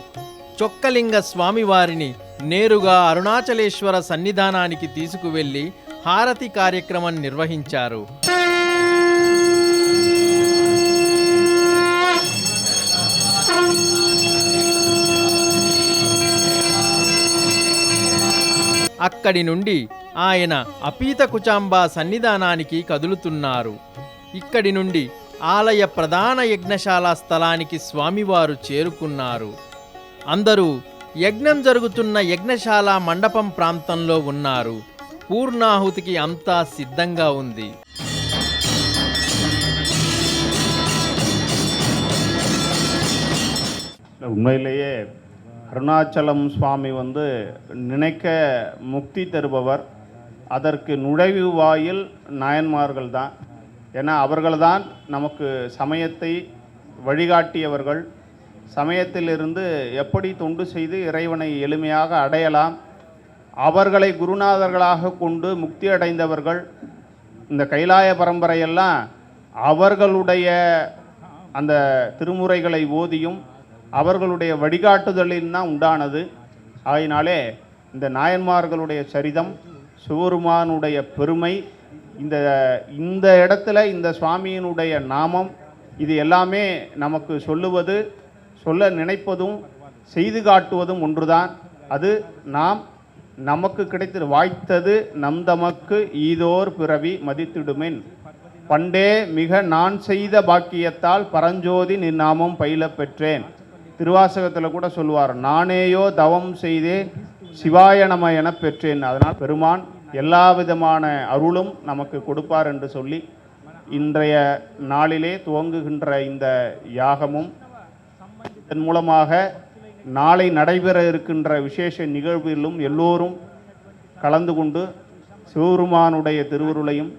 చొక్కలింగ స్వామివారిని నేరుగా అరుణాచలేశ్వర సన్నిధానానికి తీసుకువెళ్లి హారతి కార్యక్రమం నిర్వహించారు. అక్కడి నుండి ఆయన అపీత కుచాంబా సన్నిధానానికి కదులుతున్నారు. ఇక్కడి నుండి ఆలయ ప్రధాన యజ్ఞశాల స్థలానికి స్వామివారు చేరుకున్నారు. అందరూ యజ్ఞం జరుగుతున్న యజ్ఞశాల మండపం ప్రాంతంలో ఉన్నారు. పూర్ణాహుతికి అంతా సిద్ధంగా ఉంది. உண்மையிலேயே அருணாச்சலம் சுவாமி நினைக்க முக்தி தருபவர். அதற்கு நுழைவு வாயில் நாயன்மார்கள் தான். ஏன்னா அவர்கள்தான் நமக்கு சமயத்தை வழிகாட்டியவர்கள். சமயத்திலிருந்து எப்படி தொண்டு செய்து இறைவனை எளிமையாக அடையலாம், அவர்களை குருநாதர்களாக கொண்டு முக்தி அடைந்தவர்கள். இந்த கைலாய பரம்பரையெல்லாம் அவர்களுடைய அந்த திருமுறைகளை ஓதியும் அவர்களுடைய வழிகாட்டுதலில் தான் உண்டானது. ஆகினாலே இந்த நாயன்மார்களுடைய சரிதம், சிவபெருமானுடைய பெருமை, இந்த இடத்துல இந்த சுவாமியினுடைய நாமம், இது எல்லாமே நமக்கு சொல்லுவது, சொல்ல நினைப்பதும் செய்து காட்டுவதும் ஒன்றுதான். அது நமக்கு கிடைத்து வாய்த்தது நம் தமக்கு ஈதோர் பிறவி மதித்திடுமென், பண்டே மிக நான் செய்த பாக்கியத்தால் பரஞ்சோதி நின்னாமம் பயில பெற்றேன். திருவாசகத்தில் கூட சொல்லுவார், நானேயோ தவம் செய்தேன் சிவாய நம என பெற்றேன். அதனால் பெருமான் எல்லா விதமான அருளும் நமக்கு கொடுப்பார் என்று சொல்லி இன்றைய நாளிலே துவங்குகின்ற இந்த யாகமும் இதன் மூலமாக நாளை நடைபெற இருக்கின்ற விசேஷ நிகழ்விலும் எல்லோரும் கலந்து கொண்டு சிவபெருமானுடைய திருவருளையும்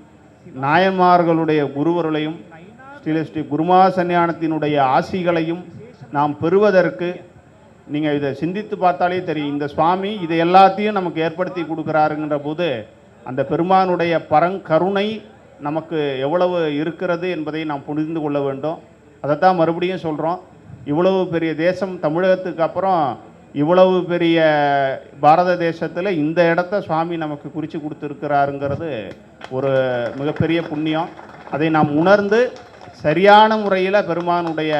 நாயன்மார்களுடைய குருவருளையும் ஸ்ரீ குருமா சன்னியானத்தினுடைய ஆசிகளையும் நாம் பெறுவதற்கு நீங்கள் இதை சிந்தித்து பார்த்தாலே தெரியும். இந்த சுவாமி இதை எல்லாத்தையும் நமக்கு ஏற்படுத்தி கொடுக்குறாருங்கிற போது அந்த பெருமானுடைய பரங்கருணை நமக்கு எவ்வளவு இருக்கிறது என்பதை நாம் புரிந்து கொள்ள வேண்டும். அதைத்தான் மறுபடியும் சொல்கிறோம். இவ்வளவு பெரிய தேசம் தமிழகத்துக்கு அப்புறம் இவ்வளவு பெரிய பாரத தேசத்தில் இந்த இடத்த சுவாமி நமக்கு குறித்து கொடுத்துருக்கிறாருங்கிறது ஒரு மிகப்பெரிய புண்ணியம். அதை நாம் உணர்ந்து சரியான முறையில் பெருமானுடைய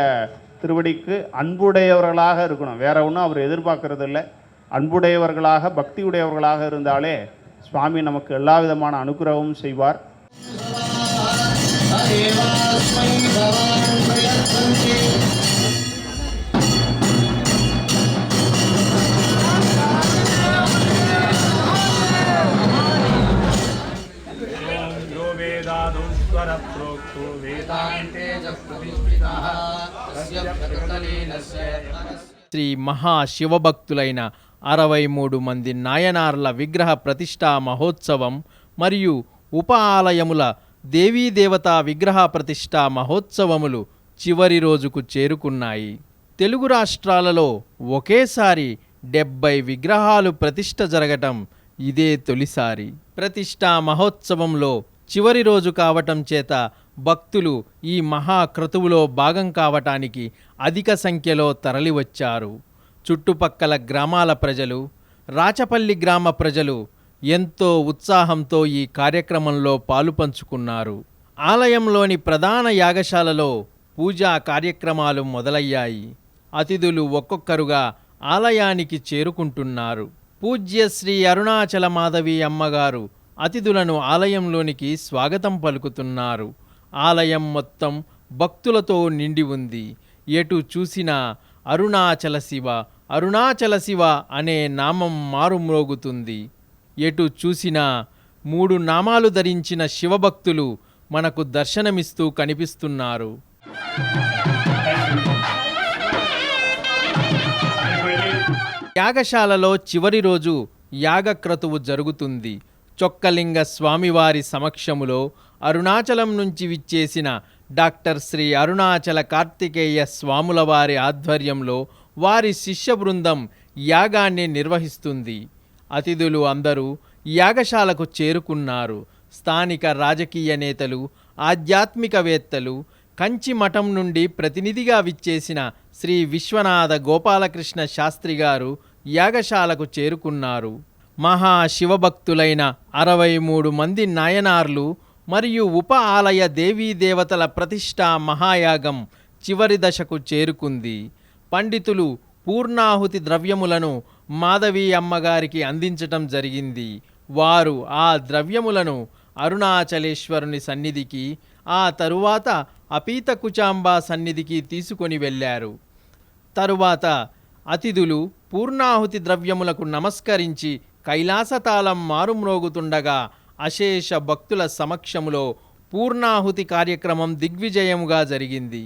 திருவடிக்கு அன்புடையவர்களாக இருக்கணும். வேற ஒன்றும் அவர் எதிர்பார்க்கறது இல்லை. அன்புடையவர்களாக பக்தியுடையவர்களாக இருந்தாலே சுவாமி நமக்கு எல்லா விதமான அனுகிரகமும் செய்வார். శ్రీ మహాశివభక్తులైన 63 మంది నాయనార్ల విగ్రహ ప్రతిష్టా మహోత్సవం మరియు ఉప ఆలయముల దేవీదేవతా విగ్రహ ప్రతిష్టా మహోత్సవములు చివరి రోజుకు చేరుకున్నాయి. తెలుగు రాష్ట్రాలలో ఒకేసారి 70 విగ్రహాలు ప్రతిష్ఠ జరగటం ఇదే తొలిసారి. ప్రతిష్టా మహోత్సవంలో చివరి రోజు కావటం చేత భక్తులు ఈ మహాక్రతువులో భాగం కావటానికి అధిక సంఖ్యలో తరలివచ్చారు. చుట్టుపక్కల గ్రామాల ప్రజలు, రాచపల్లి గ్రామ ప్రజలు ఎంతో ఉత్సాహంతో ఈ కార్యక్రమంలో పాలుపంచుకున్నారు. ఆలయంలోని ప్రధాన యాగశాలలో పూజా కార్యక్రమాలు మొదలయ్యాయి. అతిథులు ఒక్కొక్కరుగా ఆలయానికి చేరుకుంటున్నారు. పూజ్య శ్రీ అరుణాచల మాధవి అమ్మగారు అతిథులను ఆలయంలోనికి స్వాగతం పలుకుతున్నారు. ఆలయం మొత్తం భక్తులతో నిండి ఉంది. ఎటు చూసినా అరుణాచల శివ, అరుణాచల శివ అనే నామం మారుమ్రోగుతుంది. ఎటు చూసినా 3 నామాలు ధరించిన శివభక్తులు మనకు దర్శనమిస్తూ కనిపిస్తున్నారు. యాగశాలలో చివరి రోజు యాగక్రతువు జరుగుతుంది. చొక్కలింగ స్వామివారి సమక్షములో అరుణాచలం నుంచి విచ్చేసిన డాక్టర్ శ్రీ అరుణాచల కార్తికేయ స్వాముల వారి ఆధ్వర్యంలో వారి శిష్య బృందం యాగాన్ని నిర్వహిస్తుంది. అతిథులు అందరూ యాగశాలకు చేరుకున్నారు. స్థానిక రాజకీయ నేతలు, ఆధ్యాత్మికవేత్తలు, కంచి మఠం నుండి ప్రతినిధిగా విచ్చేసిన శ్రీ విశ్వనాథ గోపాలకృష్ణ శాస్త్రి గారు యాగశాలకు చేరుకున్నారు. మహాశివభక్తులైన 63 మంది నాయనార్లు మరియు ఉప ఆలయ దేవీదేవతల ప్రతిష్టా మహాయాగం చివరి దశకు చేరుకుంది. పండితులు పూర్ణాహుతి ద్రవ్యములను మాధవి అమ్మగారికి అందించటం జరిగింది. వారు ఆ ద్రవ్యములను అరుణాచలేశ్వరుని సన్నిధికి, ఆ తరువాత అపీత కుచాంబా సన్నిధికి తీసుకొని వెళ్ళారు. తరువాత అతిథులు పూర్ణాహుతి ద్రవ్యములకు నమస్కరించి కైలాసతాళం మారుమ్రోగుతుండగా అశేష భక్తుల సమక్షములో పూర్ణాహుతి కార్యక్రమం దిగ్విజయముగా జరిగింది.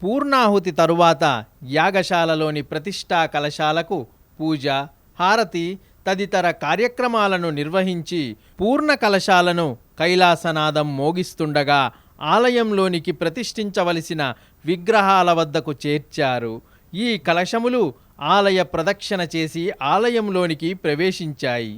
పూర్ణాహుతి తరువాత యాగశాలలోని ప్రతిష్ఠా కలశాలకు పూజ, హారతి తదితర కార్యక్రమాలను నిర్వహించి పూర్ణ కలశాలను కైలాసనాదం మోగిస్తుండగా ఆలయంలోనికి ప్రతిష్ఠించవలసిన విగ్రహాల వద్దకు చేర్చారు. ఈ కలశములు ఆలయ ప్రదక్షిణ చేసి ఆలయంలోనికి ప్రవేశించాయి.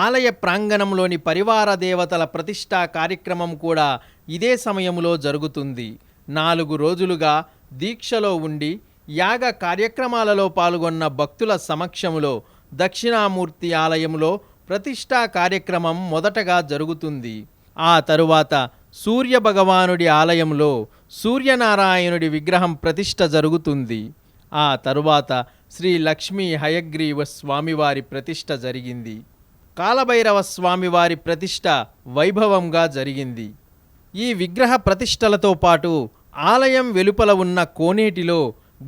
ఆలయ ప్రాంగణంలోని పరివార దేవతల ప్రతిష్ఠా కార్యక్రమం కూడా ఇదే సమయంలో జరుగుతుంది. 4 రోజులుగా దీక్షలో ఉండి యాగ కార్యక్రమాలలో పాల్గొన్న భక్తుల సమక్షంలో దక్షిణామూర్తి ఆలయంలో ప్రతిష్ఠా కార్యక్రమం మొదటగా జరుగుతుంది. ఆ తరువాత సూర్య భగవానుడి ఆలయంలో సూర్యనారాయణుడి విగ్రహం ప్రతిష్ఠ జరుగుతుంది. ఆ తరువాత శ్రీ లక్ష్మీ హయగ్రీవ స్వామివారి ప్రతిష్ఠ జరిగింది. కాలభైరవ స్వామివారి ప్రతిష్ఠ వైభవంగా జరిగింది. ఈ విగ్రహ ప్రతిష్టలతో పాటు ఆలయం వెలుపల ఉన్న కోనేటిలో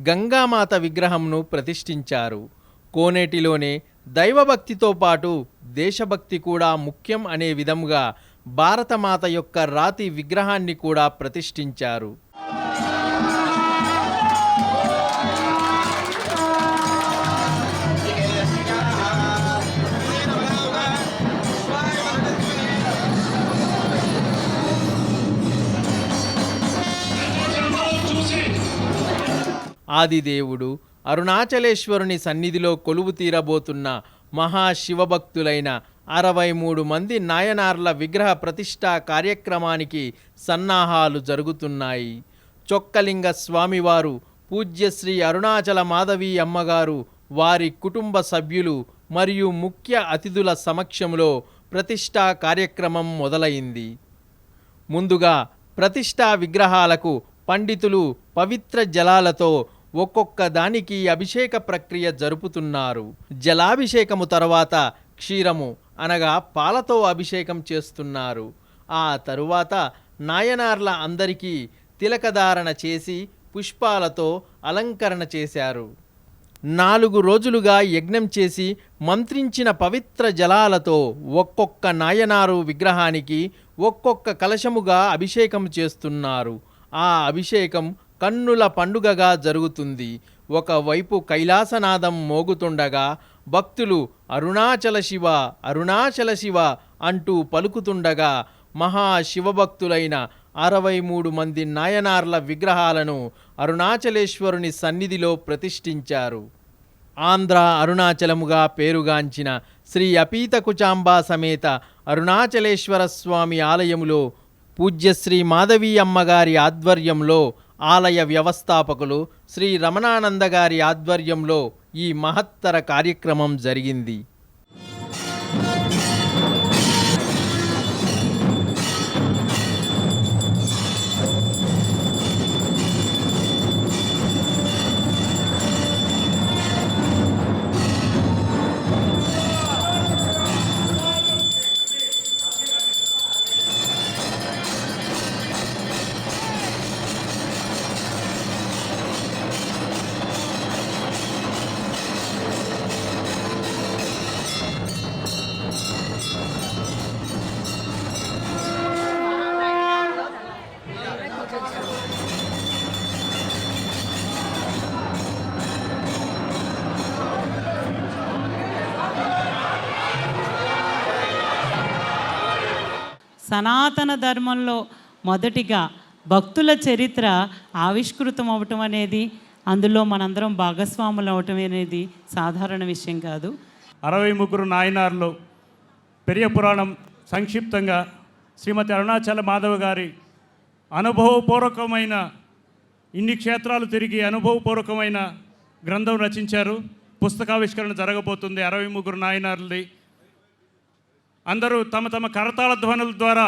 గంగామాత విగ్రహంను ప్రతిష్ఠించారు. కోనేటిలోనే దైవభక్తితో పాటు దేశభక్తి కూడా ముఖ్యం అనే విధంగా భారతమాత యొక్క రాతి విగ్రహాన్ని కూడా ప్రతిష్ఠించారు. ఆదిదేవుడు అరుణాచలేశ్వరుని సన్నిధిలో కొలువు తీరబోతున్న మహాశివభక్తులైన 63 మంది నాయనార్ల విగ్రహ ప్రతిష్ఠా కార్యక్రమానికి సన్నాహాలు జరుగుతున్నాయి. చొక్కలింగ స్వామివారు, పూజ్యశ్రీ అరుణాచల మాధవి అమ్మగారు, వారి కుటుంబ సభ్యులు మరియు ముఖ్య అతిథుల సమక్షంలో ప్రతిష్ఠా కార్యక్రమం మొదలైంది. ముందుగా ప్రతిష్ఠా విగ్రహాలకు పండితులు పవిత్ర జలాలతో ఒక్కొక్క దానికి అభిషేక ప్రక్రియ జరుపుతున్నారు. జలాభిషేకము తర్వాత క్షీరము అనగా పాలతో అభిషేకం చేస్తున్నారు. ఆ తరువాత నాయనార్ల అందరికీ తిలకధారణ చేసి పుష్పాలతో అలంకరణ చేశారు. 4 రోజులుగా యజ్ఞం చేసి మంత్రించిన పవిత్ర జలాలతో ఒక్కొక్క నాయనారు విగ్రహానికి ఒక్కొక్క కలశముగా అభిషేకం చేస్తున్నారు. ఆ అభిషేకం కన్నుల పండుగగా జరుగుతుంది. ఒకవైపు కైలాసనాదం మోగుతుండగా భక్తులు అరుణాచల శివ, అరుణాచల శివ అంటూ పలుకుతుండగా మహాశివభక్తులైన 63 మంది నాయనార్ల విగ్రహాలను అరుణాచలేశ్వరుని సన్నిధిలో ప్రతిష్ఠించారు. ఆంధ్ర అరుణాచలముగా పేరుగాంచిన శ్రీ అపీతకుచాంబా సమేత అరుణాచలేశ్వర స్వామి ఆలయములో పూజ్యశ్రీ మాధవీ అమ్మగారి ఆధ్వర్యంలో, ఆలయ వ్యవస్థాపకులు శ్రీ రమణానంద గారి ఆధ్వర్యంలో ఈ మహత్తర కార్యక్రమం జరిగింది. సనాతన ధర్మంలో మొదటిగా భక్తుల చరిత్ర ఆవిష్కృతం అవటం అనేది, అందులో మనందరం భాగస్వాములు అవటం అనేది సాధారణ విషయం కాదు. 63 నాయనార్లు పెరియ పురాణం సంక్షిప్తంగా శ్రీమతి అరుణాచల మాధవ గారి అనుభవపూర్వకమైన, ఇన్ని క్షేత్రాలు తిరిగి అనుభవపూర్వకమైన గ్రంథం రచించారు. పుస్తకావిష్కరణ జరగబోతుంది 63 నాయనార్లది. అందరూ తమ తమ కరతాళ ధ్వనుల ద్వారా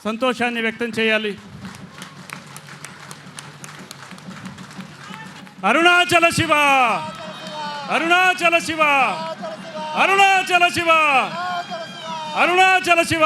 సంతోషాన్ని వ్యక్తం చేయాలి. అరుణాచల శివ, అరుణాచల శివ, అరుణాచల శివ, అరుణాచల శివ,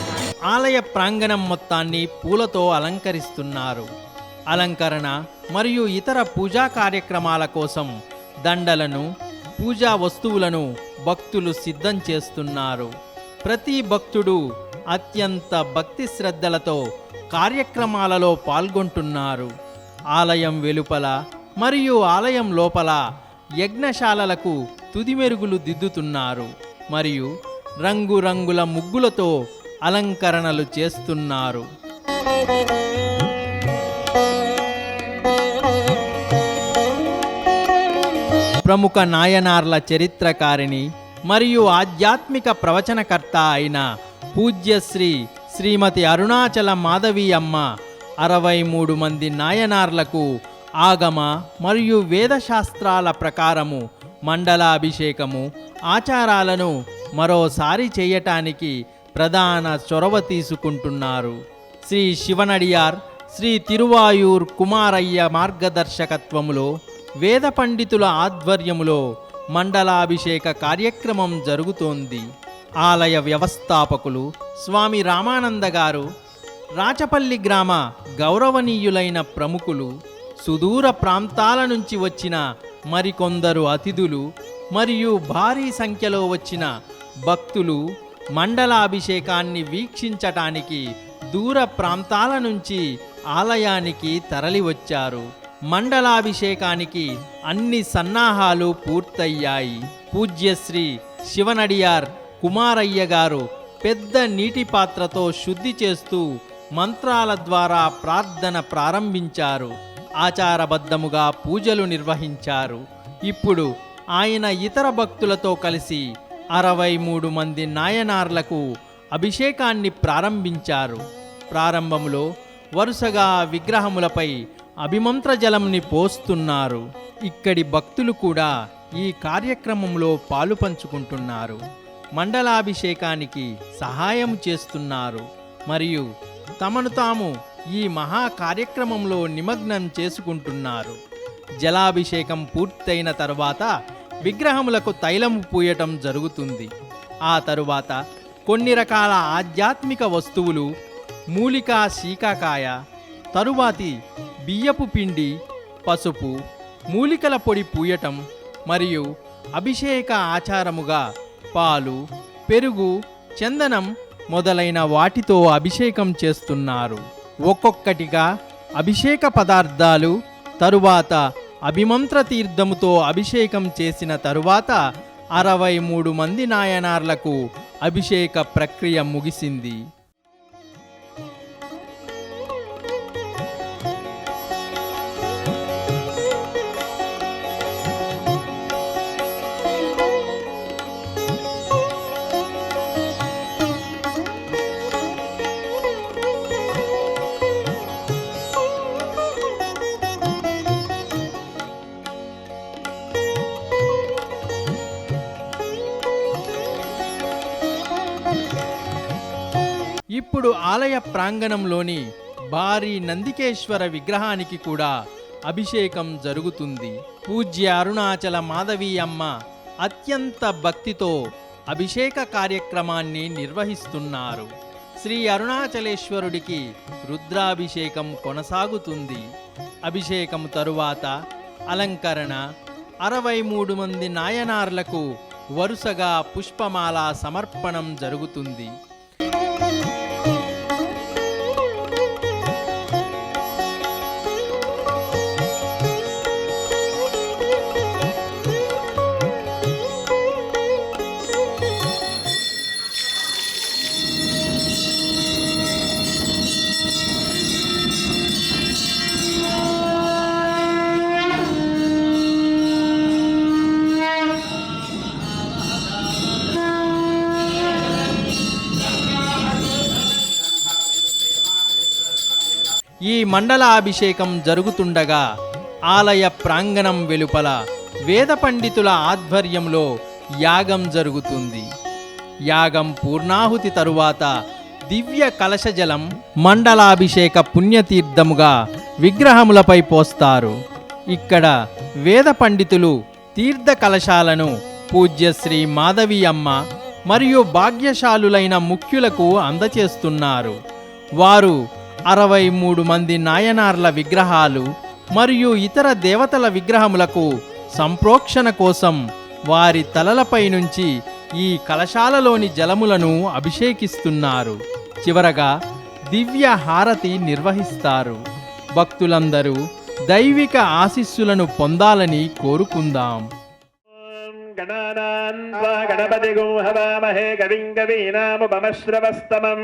ఆలయ ప్రాంగణం మొత్తాన్ని పూలతో అలంకరిస్తున్నారు. అలంకరణ మరియు ఇతర పూజా కార్యక్రమాల కోసం దండలను, పూజా వస్తువులను భక్తులు సిద్ధం చేస్తున్నారు. ప్రతి భక్తుడు అత్యంత భక్తి శ్రద్ధలతో కార్యక్రమాలలో పాల్గొంటున్నారు. ఆలయం వెలుపల మరియు ఆలయం లోపల యజ్ఞశాలలకు తుది మెరుగులు దిద్దుతున్నారు మరియు రంగురంగుల ముగ్గులతో అలంకరణలు చేస్తున్నారు. ప్రముఖ నాయనార్ల చరిత్రకారిణి మరియు ఆధ్యాత్మిక ప్రవచనకర్త అయిన పూజ్యశ్రీ శ్రీమతి అరుణాచల మాధవి అమ్మ 63 మంది నాయనార్లకు ఆగమ మరియు వేదశాస్త్రాల ప్రకారము మండలాభిషేకము ఆచారాలను మరోసారి చేయటానికి ప్రధాన చొరవ తీసుకుంటున్నారు. శ్రీ శివనడియార్, శ్రీ తిరువాయూర్ కుమారయ్య మార్గదర్శకత్వములో వేద పండితుల ఆధ్వర్యములో మండలాభిషేక కార్యక్రమం జరుగుతోంది. ఆలయ వ్యవస్థాపకులు స్వామి రామానంద గారు, రాచపల్లి గ్రామ గౌరవనీయులైన ప్రముఖులు, సుదూర ప్రాంతాల నుంచి వచ్చిన మరికొందరు అతిథులు మరియు భారీ సంఖ్యలో వచ్చిన భక్తులు మండలాభిషేకాన్ని వీక్షించటానికి దూర ప్రాంతాల నుంచి ఆలయానికి తరలివచ్చారు. మండలాభిషేకానికి అన్ని సన్నాహాలు పూర్తయ్యాయి. పూజ్యశ్రీ శివనడియార్ కుమారయ్య గారు పెద్ద నీటి పాత్రతో శుద్ధి చేస్తూ మంత్రాల ద్వారా ప్రార్థన ప్రారంభించారు. ఆచారబద్ధముగా పూజలు నిర్వహించారు. ఇప్పుడు ఆయన ఇతర భక్తులతో కలిసి 63 మంది నాయనార్లకు అభిషేకాన్ని ప్రారంభించారు. ప్రారంభంలో వరుసగా విగ్రహములపై అభిమంత్ర జలంని పోస్తున్నారు. ఇక్కడి భక్తులు కూడా ఈ కార్యక్రమంలో పాలు పంచుకుంటున్నారు. మండలాభిషేకానికి సహాయం చేస్తున్నారు మరియు తమను తాము ఈ మహా కార్యక్రమంలో నిమగ్నం చేసుకుంటున్నారు. జలాభిషేకం పూర్తయిన తరువాత విగ్రహములకు తైలము పూయటం జరుగుతుంది. ఆ తరువాత కొన్ని రకాల ఆధ్యాత్మిక వస్తువులు, మూలికా శీకాకాయ, తరువాతి బియ్యపు పిండి, పసుపు, మూలికల పొడి పూయటం మరియు అభిషేక ఆచారముగా పాలు, పెరుగు, చందనం మొదలైన వాటితో అభిషేకం చేస్తున్నారు. ఒక్కొక్కటిగా అభిషేక పదార్థాలు, తరువాత అభిమంత్ర తీర్థముతో అభిషేకం చేసిన తరువాత 63 మంది నాయనార్లకు అభిషేక ప్రక్రియ ముగిసింది. ఇప్పుడు ఆలయ ప్రాంగణంలోని భారీ నందికేశ్వర విగ్రహానికి కూడా అభిషేకం జరుగుతుంది. పూజ్య అరుణాచల మాధవి అమ్మ అత్యంత భక్తితో అభిషేక కార్యక్రమాన్ని నిర్వహిస్తున్నారు. శ్రీ అరుణాచలేశ్వరుడికి రుద్రాభిషేకం కొనసాగుతుంది. అభిషేకం తరువాత అలంకరణ, 63 మంది నాయనార్లకు వరుసగా పుష్పమాల సమర్పణం జరుగుతుంది. ఈ మండలాభిషేకం జరుగుతుండగా ఆలయ ప్రాంగణం వెలుపల వేద పండితుల ఆధ్వర్యంలో యాగం జరుగుతుంది. యాగం పూర్ణాహుతి తరువాత దివ్య కలశజలం మండలాభిషేక పుణ్యతీర్థముగా విగ్రహములపై పోస్తారు. ఇక్కడ వేద పండితులు తీర్థ కలశాలను పూజ్య శ్రీ మాధవి అమ్మ మరియు భాగ్యశాలులైన ముఖ్యులకు అందచేస్తున్నారు. వారు 63 మంది నాయనార్ల విగ్రహాలు మరియు ఇతర దేవతల విగ్రహములకు సంప్రోక్షణ కోసం వారి తలలపై నుంచి ఈ కలశాలలోని జలములను అభిషేకిస్తున్నారు. చివరగా దివ్య హారతి నిర్వహిస్తారు. భక్తులందరూ దైవిక ఆశీస్సులను పొందాలని కోరుకుందాం. గణపతి హవామహే కవిం కవీనాముపమశ్రవస్తమం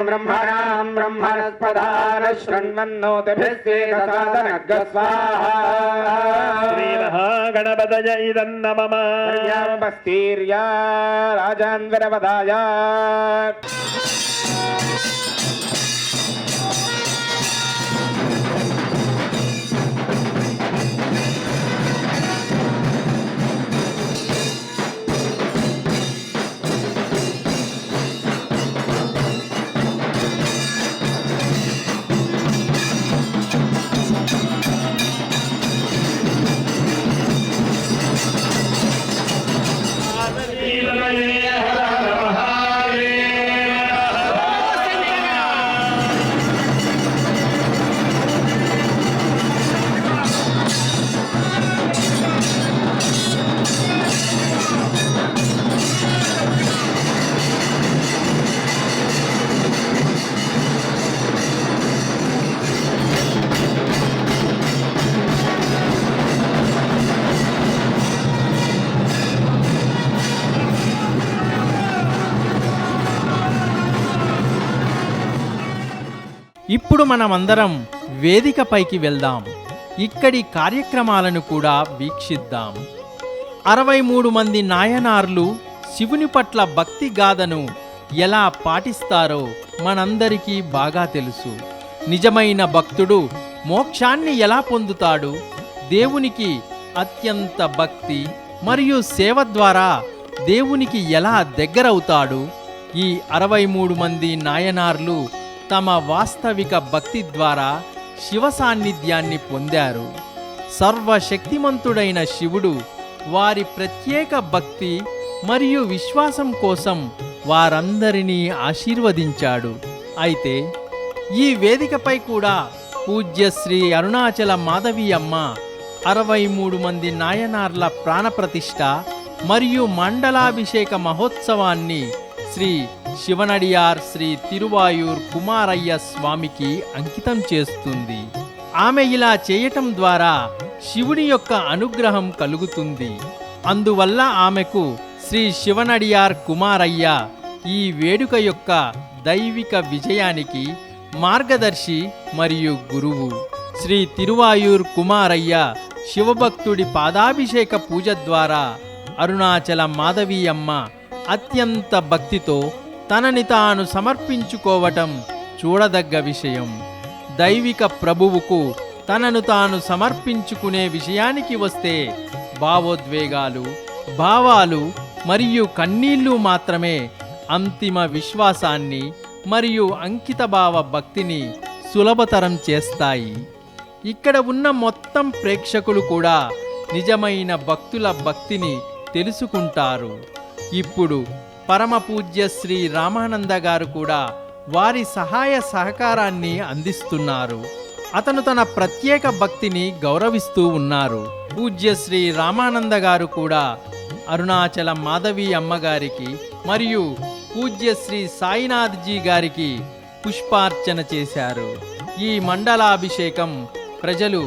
బ్రహ్మణాం బ్రహ్మణస్పదాన శృణ్వన్నోతిభిస్వేదసాదనగ్గస్వాహా శ్రీ మహాగణపతయ ఇదన్నమమ పర్యామపస్తీర్యా రాజాన్వరవదాయ. ఇప్పుడు మనమందరం వేదికపైకి వెళ్దాం. ఇక్కడి కార్యక్రమాలను కూడా వీక్షిద్దాం. 63 మంది నాయనార్లు శివుని పట్ల భక్తి గాథను ఎలా పాటిస్తారో మనందరికీ బాగా తెలుసు. నిజమైన భక్తుడు మోక్షాన్ని ఎలా పొందుతాడు? దేవునికి అత్యంత భక్తి మరియు సేవ ద్వారా దేవునికి ఎలా దగ్గరవుతాడు? ఈ 63 మంది నాయనార్లు తమ వాస్తవిక భక్తి ద్వారా శివ సాన్నిధ్యాన్ని పొందారు. సర్వశక్తిమంతుడైన శివుడు వారి ప్రత్యేక భక్తి మరియు విశ్వాసం కోసం వారందరినీ ఆశీర్వదించాడు. అయితే ఈ వేదికపై కూడా పూజ్య శ్రీ అరుణాచల మాధవి అమ్మ 63 మంది నాయనార్ల ప్రాణప్రతిష్ఠ మరియు మండలాభిషేక మహోత్సవాన్ని శ్రీ శివనడియార్ శ్రీ తిరువాయూర్ కుమారయ్య స్వామికి అంకితం చేస్తుంది. ఆమె ఇలా చేయటం ద్వారా శివుని యొక్క అనుగ్రహం కలుగుతుంది. అందువల్ల ఆమెకు శ్రీ శివనడియార్ కుమారయ్య ఈ వేడుక యొక్క దైవిక విజయానికి మార్గదర్శి మరియు గురువు. శ్రీ తిరువాయూర్ కుమారయ్య శివభక్తుడి పాదాభిషేక పూజ ద్వారా అరుణాచల మాధవీయమ్మ అత్యంత భక్తితో తనని తాను సమర్పించుకోవటం చూడదగ్గ విషయం. దైవిక ప్రభువుకు తనను తాను సమర్పించుకునే విషయానికి వస్తే భావోద్వేగాలు, భావాలు మరియు కన్నీళ్లు మాత్రమే అంతిమ విశ్వాసాన్ని మరియు అంకితభావ భక్తిని సులభతరం చేస్తాయి. ఇక్కడ ఉన్న మొత్తం ప్రేక్షకులు కూడా నిజమైన భక్తుల భక్తిని తెలుసుకుంటారు. ఇప్పుడు పరమ పూజ్య శ్రీ రామానంద గారు కూడా వారి సహాయ సహకారాన్ని అందిస్తున్నారు. అతను తన ప్రత్యేక భక్తిని గౌరవిస్తూ ఉన్నారు. పూజ్య శ్రీ రామానంద గారు కూడా అరుణాచల మాధవి అమ్మగారికి మరియు పూజ్య శ్రీ సాయినాథ్జీ గారికి పుష్పార్చన చేశారు. ఈ మండలాభిషేకం ప్రజలు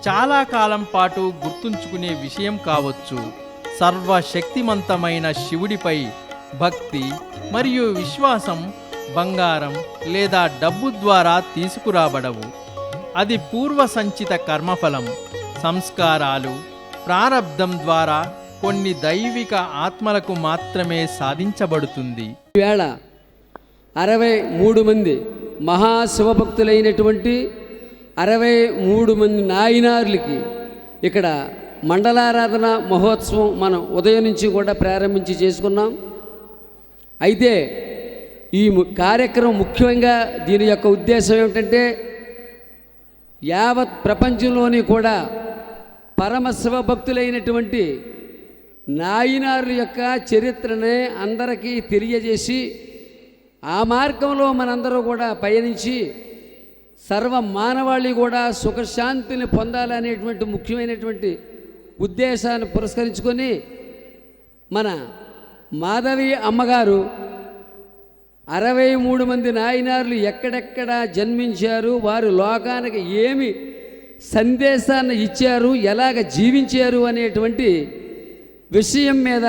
చాలా కాలం పాటు గుర్తుంచుకునే విషయం కావచ్చు. సర్వశక్తిమంతమైన శివుడిపై భక్తి మరియు విశ్వాసం బంగారం లేదా డబ్బు ద్వారా తీసుకురాబడవు. అది పూర్వ సంచిత కర్మఫలం, సంస్కారాలు, ప్రారబ్ధం ద్వారా కొన్ని దైవిక ఆత్మలకు మాత్రమే సాధించబడుతుంది. ఈవేళ 63 మంది మహాశివభక్తులైనటువంటి 63 మంది నాయనార్లకి ఇక్కడ మండలారాధన మహోత్సవం మనం ఉదయం నుంచి కూడా ప్రారంభించి చేసుకున్నాం. అయితే ఈ కార్యక్రమం ముఖ్యంగా దీని యొక్క ఉద్దేశం ఏమిటంటే యావత్ ప్రపంచంలోని కూడా పరమ శివభక్తులైనటువంటి నాయనార్ల యొక్క చరిత్రనే అందరికీ తెలియజేసి ఆ మార్గంలో మనందరూ కూడా పయనించి సర్వ మానవాళి కూడా సుఖశాంతిని పొందాలనేటువంటి ముఖ్యమైనటువంటి ఉద్దేశాన్ని పురస్కరించుకొని మన మాధవి అమ్మగారు 63 మంది నాయనార్లు ఎక్కడెక్కడ జన్మించారు, వారు లోకానికి ఏమి సందేశాన్ని ఇచ్చారు, ఎలాగ జీవించారు అనేటువంటి విషయం మీద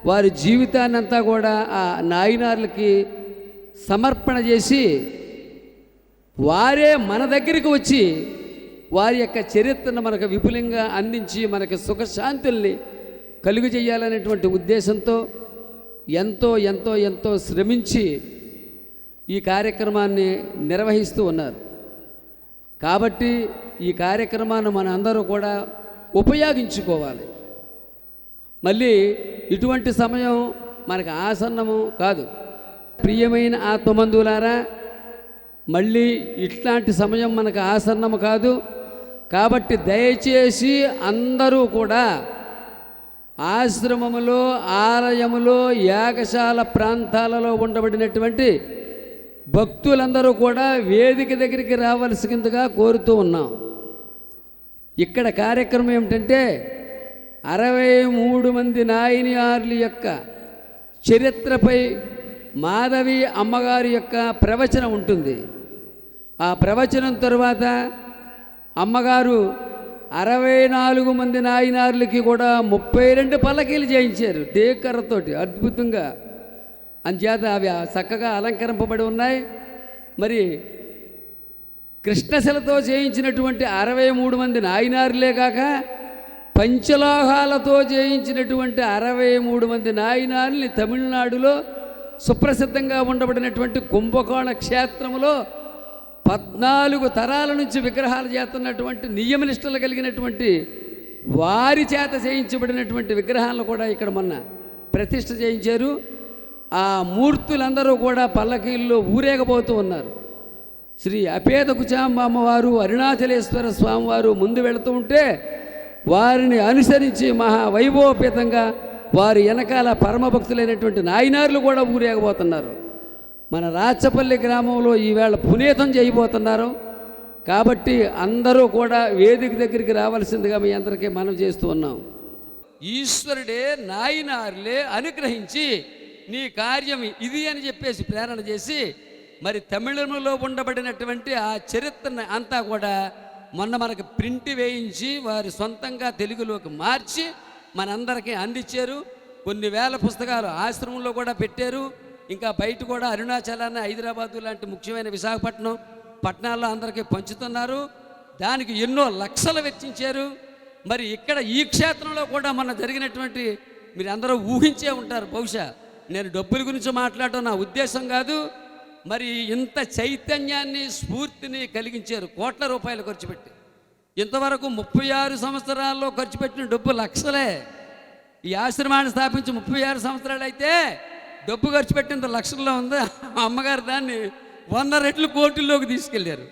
వారి జీవితాన్నంతా కూడా ఆ నాయనార్లకి సమర్పణ చేసి వారే మన దగ్గరికి వచ్చి వారి యొక్క చరిత్రను మనకు విపులంగా అందించి మనకి సుఖశాంతుల్ని కలుగు చేయాలనేటువంటి ఉద్దేశంతో ఎంతో ఎంతో ఎంతో శ్రమించి ఈ కార్యక్రమాన్ని నిర్వహిస్తూ ఉన్నారు. కాబట్టి ఈ కార్యక్రమాన్ని మన అందరూ కూడా ఉపయోగించుకోవాలి. మళ్ళీ ఇటువంటి సమయం మనకు ఆసన్నము కాదు. ప్రియమైన ఆత్మబంధువులారా, మళ్ళీ ఇట్లాంటి సమయం మనకు ఆసన్నము కాదు. కాబట్టి దయచేసి అందరూ కూడా ఆశ్రమములో, ఆలయములో, యాగశాల ప్రాంతాలలో ఉండబడినటువంటి భక్తులందరూ కూడా వేదిక దగ్గరికి రావాల్సిందిగా కోరుతూ ఉన్నాం. ఇక్కడ కార్యక్రమం ఏమిటంటే 63 మంది నాయనార్ల యొక్క చరిత్రపై మాధవి అమ్మగారి యొక్క ప్రవచనం ఉంటుంది. ఆ ప్రవచనం తరువాత అమ్మగారు 64 మంది నాయనార్లకి కూడా 32 పల్లకీలు చేయించారు డేకర్రతోటి అద్భుతంగా. అంచేత అవి చక్కగా అలంకరింపబడి ఉన్నాయి. మరి కృష్ణశిలతో చేయించినటువంటి 63 మంది నాయనార్లే కాక పంచలోహాలతో చేయించినటువంటి 63 మంది నాయనార్ని తమిళనాడులో సుప్రసిద్ధంగా ఉండబడినటువంటి కుంభకోణ క్షేత్రంలో 14 తరాల నుంచి విగ్రహాలు చేస్తున్నటువంటి నియమనిష్టలు కలిగినటువంటి వారి చేత చేయించబడినటువంటి విగ్రహాలను కూడా ఇక్కడ మొన్న ప్రతిష్ఠ చేయించారు. ఆ మూర్తులందరూ కూడా పల్లకీల్లో ఊరేగబోతూ ఉన్నారు. శ్రీ అపేద కుచాంబ అమ్మవారు, అరుణాచలేశ్వర స్వామివారు ముందు వెళుతూ ఉంటే వారిని అనుసరించి మహా వైభవపేతంగా వారి వెనకాల పరమభక్తులైనటువంటి నాయనార్లు కూడా ఊరేగబోతున్నారు. మన రాచపల్లి గ్రామంలో ఈవేళ పునీతం చేయబోతున్నారు. కాబట్టి అందరూ కూడా వేదిక దగ్గరికి రావాల్సిందిగా మీ అందరికీ మనం చేస్తూ ఉన్నాం. ఈశ్వరుడే నాయనార్లే అనుగ్రహించి నీ కార్యం ఇది అని చెప్పేసి ప్రేరణ చేసి మరి తమిళంలో ఉండబడినటువంటి ఆ చరిత్రను అంతా కూడా మొన్న మనకు ప్రింట్ వేయించి వారి సొంతంగా తెలుగులోకి మార్చి మనందరికీ అందించారు. కొన్ని వేల పుస్తకాలు ఆశ్రమంలో కూడా పెట్టారు. ఇంకా బయట కూడా అరుణాచలాన్ని, హైదరాబాదు లాంటి ముఖ్యమైన విశాఖపట్నం పట్టణాల్లో అందరికీ పంచుతున్నారు. దానికి ఎన్నో లక్షలు వెచ్చించారు. మరి ఇక్కడ ఈ క్షేత్రంలో కూడా మొన్న జరిగినటువంటి మీరు అందరూ ఊహించే ఉంటారు. బహుశా నేను డబ్బుల గురించి మాట్లాడటం నా ఉద్దేశం కాదు. మరి ఇంత చైతన్యాన్ని, స్ఫూర్తిని కలిగించారు. కోట్ల రూపాయలు ఖర్చు పెట్టి ఇంతవరకు 36 సంవత్సరాల్లో ఖర్చు పెట్టిన డబ్బు లక్షలే. ఈ ఆశ్రమాన్ని స్థాపించి 36 సంవత్సరాలు అయితే డబ్బు ఖర్చు పెట్టినంత లక్షల్లో ఉంది. అమ్మగారు దాన్ని 100 రెట్లు కోట్లలోకి తీసుకెళ్ళారు.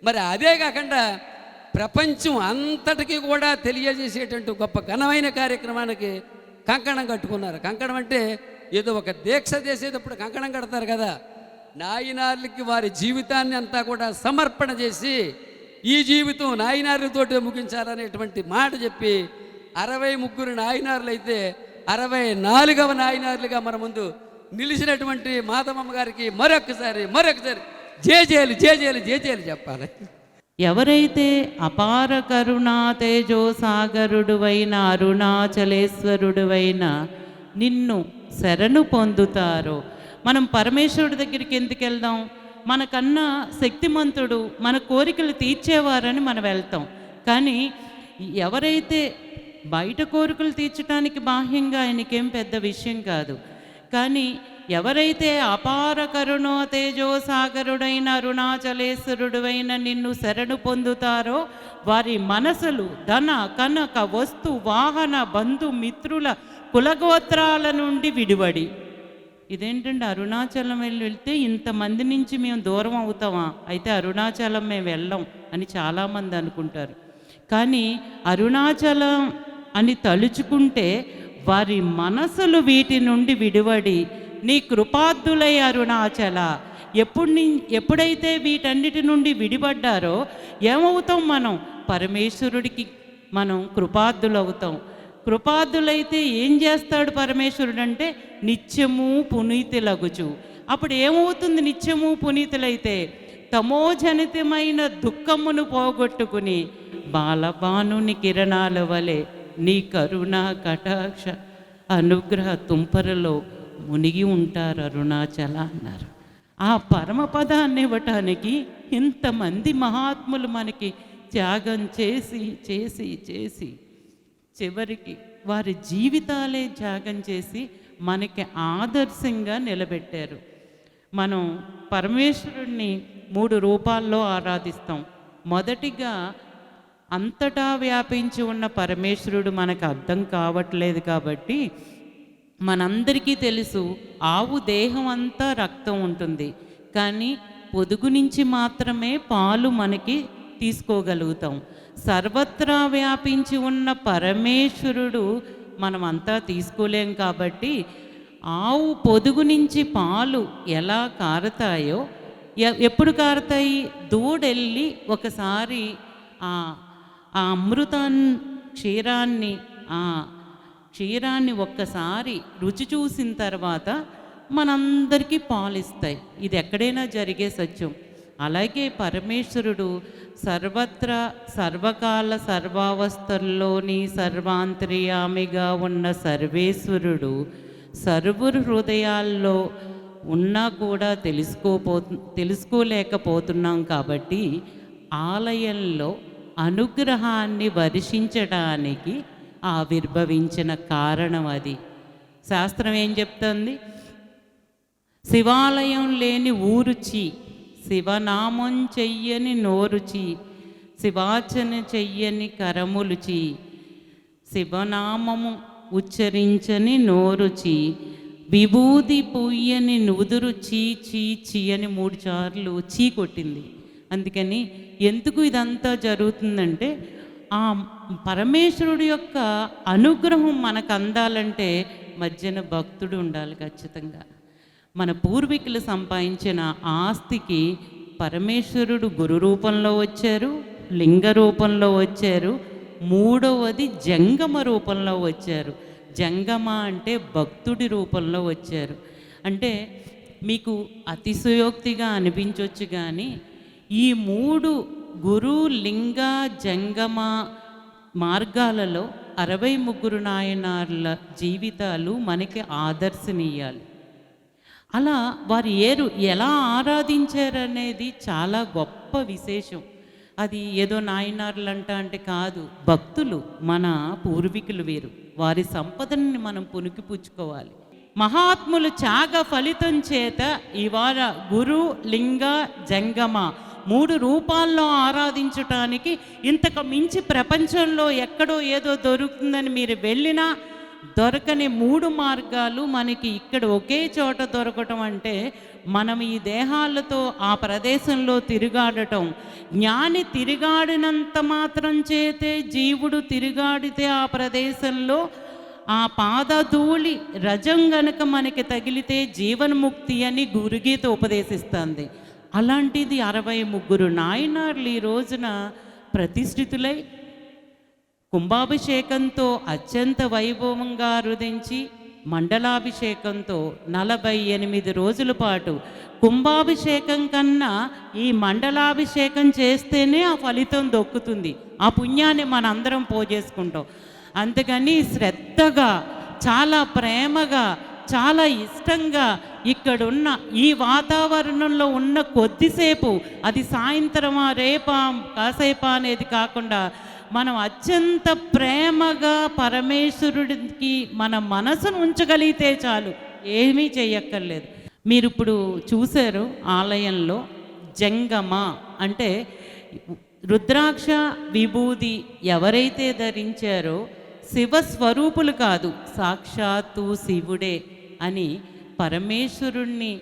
మరి అదే కాకుండా ప్రపంచం అంతటికీ కూడా తెలియజేసేటువంటి గొప్ప ఘనమైన కార్యక్రమానికి కంకణం కట్టుకున్నారు. కంకణం అంటే ఏదో ఒక దీక్ష చేసేటప్పుడు కంకణం కడతారు కదా. నాయనార్లకి వారి జీవితాన్ని అంతా కూడా సమర్పణ చేసి ఈ జీవితం నాయనార్లతోటే ముగించాలనేటువంటి మాట చెప్పి 63 నాయనార్లు అయితే 64వ నాయనార్లుగా మన ముందు నిలిచినటువంటి మాధవమ్మ గారికి మరొకసారి జేజేలు చెప్పాలి. ఎవరైతే అపార కరుణా తేజో సాగరుడువైన అరుణాచలేశ్వరుడువైన నిన్ను శరణు పొందుతారో, మనం పరమేశ్వరుడి దగ్గరికి ఎందుకు వెళ్దాం? మనకన్నా శక్తిమంతుడు, మన కోరికలు తీర్చేవారని మనం వెళ్తాం. కానీ ఎవరైతే బయట కోరికలు తీర్చడానికి బాహ్యంగా ఆయనకేం పెద్ద విషయం కాదు. కానీ ఎవరైతే అపార కరుణో తేజో సాగరుడైన అరుణాచలేశ్వరుడైన నిన్ను శరణు పొందుతారో వారి మనసులు ధన కనక వస్తు వాహన బంధు మిత్రుల కులగోత్రాల నుండి విడివడి. ఇదేంటంటే అరుణాచలం వెళ్తే ఇంతమంది నుంచి మేము దూరం అవుతామా? అయితే అరుణాచలం మేము వెళ్ళం అని చాలామంది అనుకుంటారు. కానీ అరుణాచలం అని తలుచుకుంటే వారి మనసులు వీటి నుండి విడివడి నీ కృపార్థులై అరుణాచల. ఎప్పుడైతే వీటన్నిటి నుండి విడిపడ్డారో ఏమవుతాం? మనం పరమేశ్వరుడికి మనం కృపార్థులవుతాం. కృపార్థులైతే ఏం చేస్తాడు పరమేశ్వరుడు అంటే నిత్యము పునీతులగుచు. అప్పుడు ఏమవుతుంది? నిత్యము పునీతులైతే తమోజనితమైన దుఃఖమును పోగొట్టుకుని బాలబానుని కిరణాల వలె నీ కరుణ కటాక్ష అనుగ్రహ తుంపరలో మునిగి ఉంటారు అరుణాచల అన్నారు. ఆ పరమపదాన్ని ఇవ్వటానికి ఇంతమంది మహాత్ములు మనకి త్యాగం చేసి చేసి చేసి చివరికి వారి జీవితాలే త్యాగం చేసి మనకి ఆదర్శంగా నిలబెట్టారు. మనం పరమేశ్వరుణ్ణి 3 రూపాల్లో ఆరాధిస్తాం. మొదటిగా అంతటా వ్యాపించి ఉన్న పరమేశ్వరుడు మనకు అర్థం కావట్లేదు కాబట్టి మనందరికీ తెలుసు ఆవు దేహం అంతా రక్తం ఉంటుంది, కానీ పొదుగు నుంచి మాత్రమే పాలు మనకి తీసుకోగలుగుతాం. సర్వత్రా వ్యాపించి ఉన్న పరమేశ్వరుడు మనమంతా తీసుకోలేం కాబట్టి ఆవు పొదుగు నుంచి పాలు ఎలా కారుతాయో, ఎప్పుడు కారుతాయి? దూడెళ్ళి ఒకసారి ఆ క్షీరాన్ని ఒక్కసారి రుచి చూసిన తర్వాత మనందరికీ పాలిస్తాయి. ఇది ఎక్కడైనా జరిగే సత్యం. అలాగే పరమేశ్వరుడు సర్వత్రా సర్వకాల సర్వావస్థల్లోని సర్వాంతర్యామిగా ఉన్న సర్వేశ్వరుడు సర్వురు హృదయాల్లో ఉన్నా కూడా తెలుసుకోలేకపోతున్నాం కాబట్టి ఆలయంలో అనుగ్రహాన్ని వర్షించడానికి ఆవిర్భవించిన కారణం అది. శాస్త్రం ఏం చెప్తుంది? శివాలయం లేని ఊరుచి, శివనామం చెయ్యని నోరుచి, శివార్చన చెయ్యని కరములుచి, శివనామము ఉచ్చరించని నోరుచి, విభూది పుయ్యని నుదురు చీ చీ చీ అని 3 సార్లు చీ కొట్టింది. అందుకని ఎందుకు ఇదంతా జరుగుతుందంటే ఆ పరమేశ్వరుడు యొక్క అనుగ్రహం మనకు అందాలంటే మధ్యన భక్తుడు ఉండాలి ఖచ్చితంగా. మన పూర్వీకులు సంపాదించిన ఆస్తికి పరమేశ్వరుడు గురు రూపంలో వచ్చారు, లింగ రూపంలో వచ్చారు, 3వది జంగమ రూపంలో వచ్చారు. జంగమ అంటే భక్తుడి రూపంలో వచ్చారు. అంటే మీకు అతిశయోక్తిగా అనిపించవచ్చు, కానీ ఈ 3 గురు లింగ జంగమ మార్గాలలో 63 నాయనార్ల జీవితాలు మనకి ఆదర్శనీయాలు. అలా వారు ఎలా ఆరాధించారనేది చాలా గొప్ప విశేషం. అది ఏదో నాయనార్లు అంటే కాదు, భక్తులు మన పూర్వీకులు వీరు. వారి సంపదని మనం పుణికిపుచ్చుకోవాలి. మహాత్ములు త్యాగ ఫలితం చేత ఇవాళ గురు లింగ జంగమ 3 రూపాల్లో ఆరాధించటానికి ఇంతకు మించి ప్రపంచంలో ఎక్కడో ఏదో దొరుకుతుందని మీరు వెళ్ళినా దొరకని 3 మార్గాలు మనకి ఇక్కడ ఒకే చోట దొరకటం అంటే మనం ఈ దేహాలతో ఆ ప్రదేశంలో తిరుగాడటం. జ్ఞాని తిరుగాడినంత మాత్రం చేతే జీవుడు తిరుగాడితే ఆ ప్రదేశంలో ఆ పాదధూళి రజం గనక మనకి తగిలితే జీవన్ముక్తి అని గురుగీత ఉపదేశిస్తుంది. అలాంటిది 63 నాయనార్లు ఈ రోజున ప్రతిష్ఠితులై కుంభాభిషేకంతో అత్యంత వైభవంగా రుదించి మండలాభిషేకంతో 48 రోజుల పాటు కుంభాభిషేకం కన్నా ఈ మండలాభిషేకం చేస్తేనే ఆ ఫలితం దొక్కుతుంది. ఆ పుణ్యాన్ని మనందరం పోజేసుకుంటాం. అందుకని శ్రద్ధగా, చాలా ప్రేమగా, చాలా ఇష్టంగా ఇక్కడున్న ఈ వాతావరణంలో ఉన్న కొద్దిసేపు, అది సాయంత్రమా రేపా కాసేపా అనేది కాకుండా మనం అత్యంత ప్రేమగా పరమేశ్వరుడికి మన మనసును ఉంచగలిగితే చాలు, ఏమీ చేయక్కర్లేదు. మీరు ఇప్పుడు చూశారు ఆలయంలో జంగమ అంటే రుద్రాక్ష విభూది ఎవరైతే ధరించారో శివస్వరూపులు కాదు, సాక్షాత్తు శివుడే అని పరమేశ్వరుణ్ణి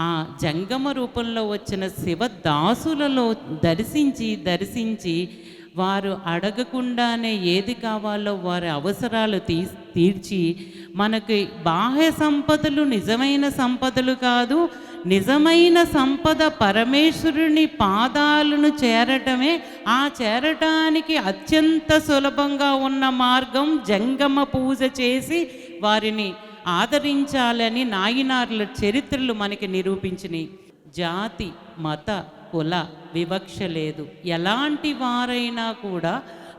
ఆ జంగమ రూపంలో వచ్చిన శివదాసులలో దర్శించి వారు అడగకుండానే ఏది కావాలో వారి అవసరాలు తీర్చి మనకి బాహ్య సంపదలు నిజమైన సంపదలు కాదు, నిజమైన సంపద పరమేశ్వరుని పాదాలను చేరటమే. ఆ చేరటానికి అత్యంత సులభంగా ఉన్న మార్గం జంగమ పూజ చేసి వారిని ఆదరించాలని నాయనార్ల చరిత్రలు మనకి నిరూపించినాయి. జాతి మత కుల వివక్ష లేదు. ఎలాంటి వారైనా కూడా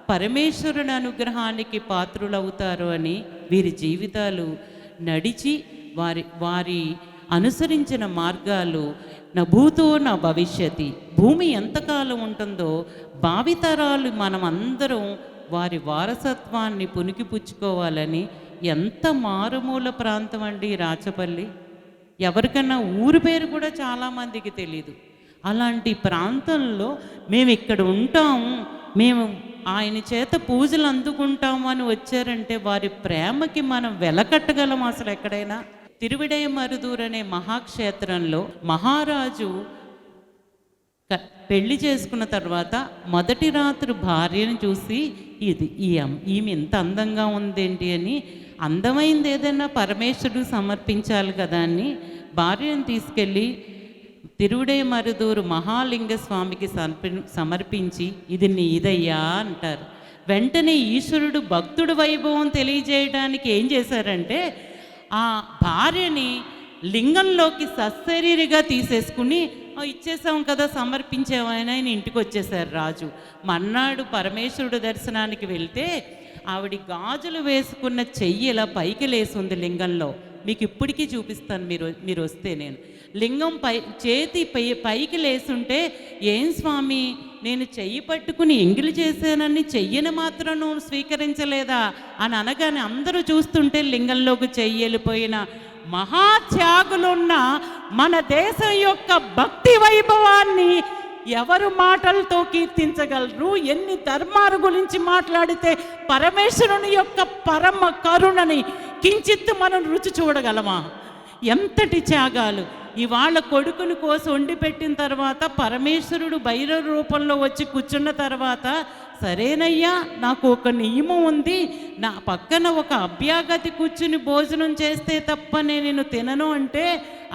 పరమేశ్వరుని అనుగ్రహానికి పాత్రులవుతారు అని వీరి జీవితాలు నడిచి వారి అనుసరించిన మార్గాలు నా భూతో నా భవిష్యతి. భూమి ఎంతకాలం ఉంటుందో భావితరాలు మనం అందరం వారి వారసత్వాన్ని పుణికిపుచ్చుకోవాలని. ఎంత మారుమూల ప్రాంతం అండి రాచపల్లి. ఎవరికన్నా ఊరి పేరు కూడా చాలామందికి తెలీదు. అలాంటి ప్రాంతంలో మేము ఇక్కడ ఉంటాము, మేము ఆయన చేత పూజలు అందుకుంటాము అని వచ్చారంటే వారి ప్రేమకి మనం వెలకట్టగలం అసలు ఎక్కడైనా. తిరువిడయమరుదూర్ అనే మహాక్షేత్రంలో మహారాజు పెళ్లి చేసుకున్న తర్వాత మొదటి రాత్రి భార్యను చూసి ఈమె ఇంత అందంగా ఉందేంటి అని, అందమైంది ఏదైనా పరమేశ్వరుడు సమర్పించాలి కదా అని భార్యను తీసుకెళ్ళి తిరువిడయమరుదూరు మహాలింగ స్వామికి సమర్పించి ఇది నీదయ్యా అంటారు. వెంటనే ఈశ్వరుడు భక్తుడు వైభవం తెలియజేయడానికి ఏం చేశారంటే ఆ భార్యని లింగంలోకి సశరీరిగా తీసేసుకుని ఇచ్చేసాం కదా సమర్పించేవాయన ఇంటికి వచ్చేసారు రాజు. మన్నాడు పరమేశ్వరుడు దర్శనానికి వెళ్తే ఆవిడ గాజులు వేసుకున్న చెయ్యి ఇలా పైకి లేసుంది లింగంలో. మీకు ఇప్పటికీ చూపిస్తాను మీరు వస్తే. నేను లింగం చేతి పైకి లేసుంటే ఏం స్వామి నేను చెయ్యి పట్టుకుని ఎంగిలి చేశానని చెయ్యని మాత్రం నువ్వు స్వీకరించలేదా అని అనగానే అందరూ చూస్తుంటే లింగంలోకి చెయ్యి వెళ్ళిపోయిన మహాత్యాగులున్న మన దేశం యొక్క భక్తి వైభవాన్ని ఎవరు మాటలతో కీర్తించగలరు? ఎన్ని ధర్మాల గురించి మాట్లాడితే పరమేశ్వరుని యొక్క పరమ కరుణని కించిత్తు మనం రుచి చూడగలమా? ఎంతటి త్యాగాలు! ఇవాళ కొడుకుని కోసం వండి పెట్టిన తర్వాత పరమేశ్వరుడు భైరవ రూపంలో వచ్చి కూర్చున్న తర్వాత సరేనయ్యా నాకు ఒక నియమం ఉంది, నా పక్కన ఒక అభ్యాగతి కూర్చుని భోజనం చేస్తే తప్ప నేను తినను అంటే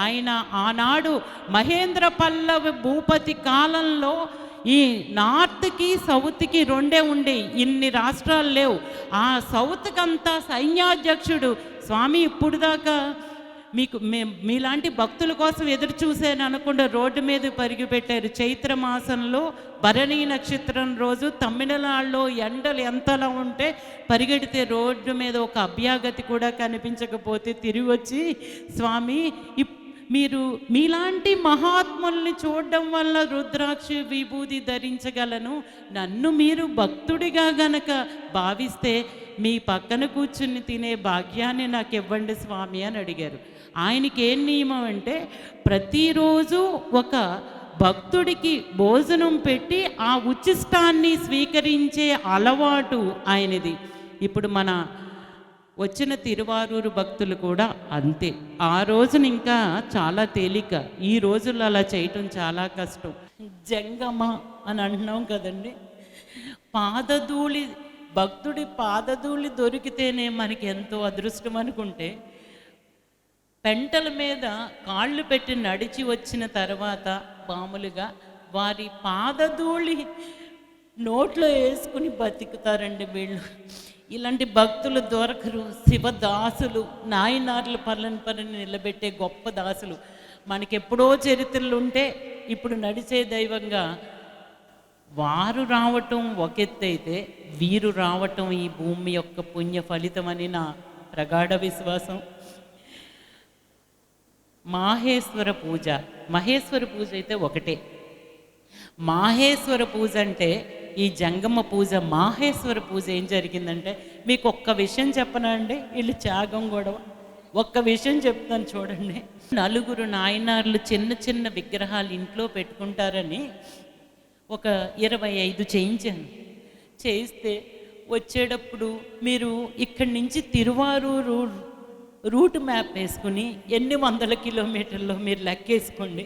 ఆయన ఆనాడు మహేంద్ర పల్లవ భూపతి కాలంలో ఈ నార్త్కి సౌత్కి రెండే ఉండే, ఇన్ని రాష్ట్రాలు లేవు. ఆ సౌత్కంతా సైన్యాధ్యక్షుడు స్వామి ఇప్పుడు దాకా మీలాంటి భక్తుల కోసం ఎదురు చూశాను అనకుండా రోడ్డు మీద పరిగిపెట్టారు. చైత్ర మాసంలో భరణి నక్షత్రం రోజు తమిళనాడులో ఎండలు ఎంతలా ఉంటే పరిగెడితే రోడ్డు మీద ఒక అభ్యాగతి కూడా కనిపించకపోతే తిరిగి వచ్చి స్వామి మీరు మీలాంటి మహాత్ముల్ని చూడడం వల్ల రుద్రాక్ష విభూది ధరించగలను, నన్ను మీరు భక్తుడిగా గనక భావిస్తే మీ పక్కన కూర్చుని తినే భాగ్యాన్ని నాకు ఇవ్వండి స్వామి అని అడిగారు. ఆయనకి ఏం నియమం అంటే ప్రతిరోజు ఒక భక్తుడికి భోజనం పెట్టి ఆ ఉచ్చిష్టాన్ని స్వీకరించే అలవాటు ఆయనది. ఇప్పుడు మన వచ్చిన తిరువారూరు భక్తులు కూడా అంతే. ఆ రోజున ఇంకా చాలా తేలిక, ఈ రోజుల్లో అలా చేయటం చాలా కష్టం. జంగమ అని అంటున్నాం కదండి, పాదధూళి భక్తుడి పాదధూళి దొరికితేనే మనకి ఎంతో అదృష్టం అనుకుంటే, పెంటల మీద కాళ్ళు పెట్టి నడిచి వచ్చిన తర్వాత మామూలుగా వారి పాదధూళి నోట్లో వేసుకుని బతుకుతారండి వీళ్ళు. ఇలాంటి భక్తులు దొరకరు. శివదాసులు, నాయనార్ల పని నిలబెట్టే గొప్ప దాసులు మనకెప్పుడో చరిత్రలు ఉంటే ఇప్పుడు నడిచే దైవంగా వారు రావటం ఒక ఎత్తైతే వీరు రావటం ఈ భూమి యొక్క పుణ్య ఫలితమని నా ప్రగాఢ విశ్వాసం. మహేశ్వర పూజ అయితే ఒకటే. మాహేశ్వర పూజ అంటే ఈ జంగమ పూజ, మాహేశ్వర పూజ ఏం జరిగిందంటే మీకు ఒక్క విషయం చెప్పనా అండి, వీళ్ళు త్యాగం గొడవ ఒక్క విషయం చెప్తాను చూడండి. 4 నాయనార్లు చిన్న చిన్న విగ్రహాలు ఇంట్లో పెట్టుకుంటారని ఒక 25 చేయించాను. చేయిస్తే వచ్చేటప్పుడు మీరు ఇక్కడి నుంచి తిరువారూరు రూట్ మ్యాప్ వేసుకుని ఎన్ని 100 కిలోమీటర్లో మీరు లెక్కేసుకోండి.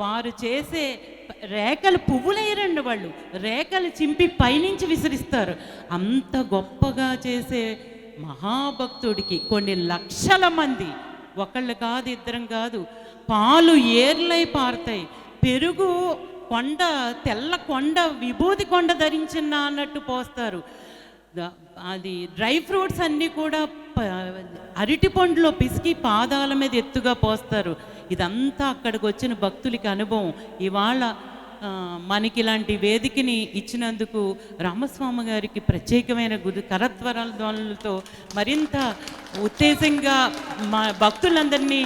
వారు చేసే రేఖలు పువ్వులేయరండి, వాళ్ళు రేఖలు చింపి పైనుంచి విసిరిస్తారు. అంత గొప్పగా చేసే మహాభక్తుడికి కొన్ని లక్షల మంది, ఒకళ్ళు కాదు ఇద్దరం కాదు, పాలు ఏర్లై పారుతాయి, పెరుగు కొండ, తెల్ల కొండ, విభూతి కొండ ధరించిన అన్నట్టు పోస్తారు. అది డ్రై ఫ్రూట్స్ అన్నీ కూడా అరటి పండులో పిసికి పాదాల మీద ఎత్తుగా పోస్తారు. ఇదంతా అక్కడికి వచ్చిన భక్తులకి అనుభవం. ఇవాళ మనకి ఇలాంటి వేదికని ఇచ్చినందుకు రామస్వామి గారికి ప్రత్యేకమైన కరత్వరాలతో మరింత ఉత్తేజంగా మా భక్తులందరినీ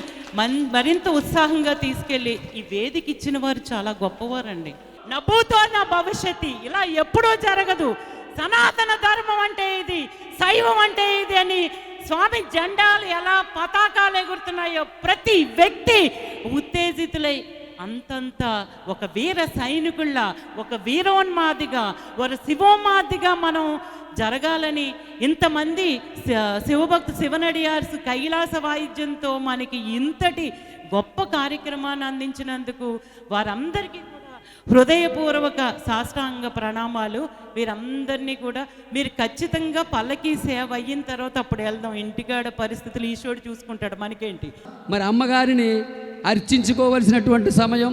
మరింత ఉత్సాహంగా తీసుకెళ్ళి ఈ వేదిక ఇచ్చిన వారు చాలా గొప్పవారండి. నభూతో నా భవిష్యత్తు ఇలా ఎప్పుడూ జరగదు, సనాతన ధర్మం అంటే ఇది, శైవం అంటే ఇది అని స్వామి జెండాలు ఎలా పతాకాలు ఎగురుతున్నాయో ప్రతి వ్యక్తి ఉత్తేజితులై అంతంత ఒక వీర సైనికుళ్ళ, ఒక వీరోన్మాదిగా, ఒక శివోన్మాదిగా మనం జరగాలని ఇంతమంది శివభక్తు శివనడియార్స్ కైలాస వాయిద్యంతో మనకి ఇంతటి గొప్ప కార్యక్రమాన్ని అందించినందుకు వారందరికీ కూడా హృదయపూర్వక సాష్టాంగ ప్రణామాలు. వీరందరినీ కూడా మీరు ఖచ్చితంగా పల్లకి సేవ అయిన తర్వాత అప్పుడు వెళ్దాం, ఇంటికాడ పరిస్థితులు ఈశ్వరుడు చూసుకుంటాడు, మనకేంటి. మరి అమ్మగారిని అర్చించుకోవలసినటువంటి సమయం.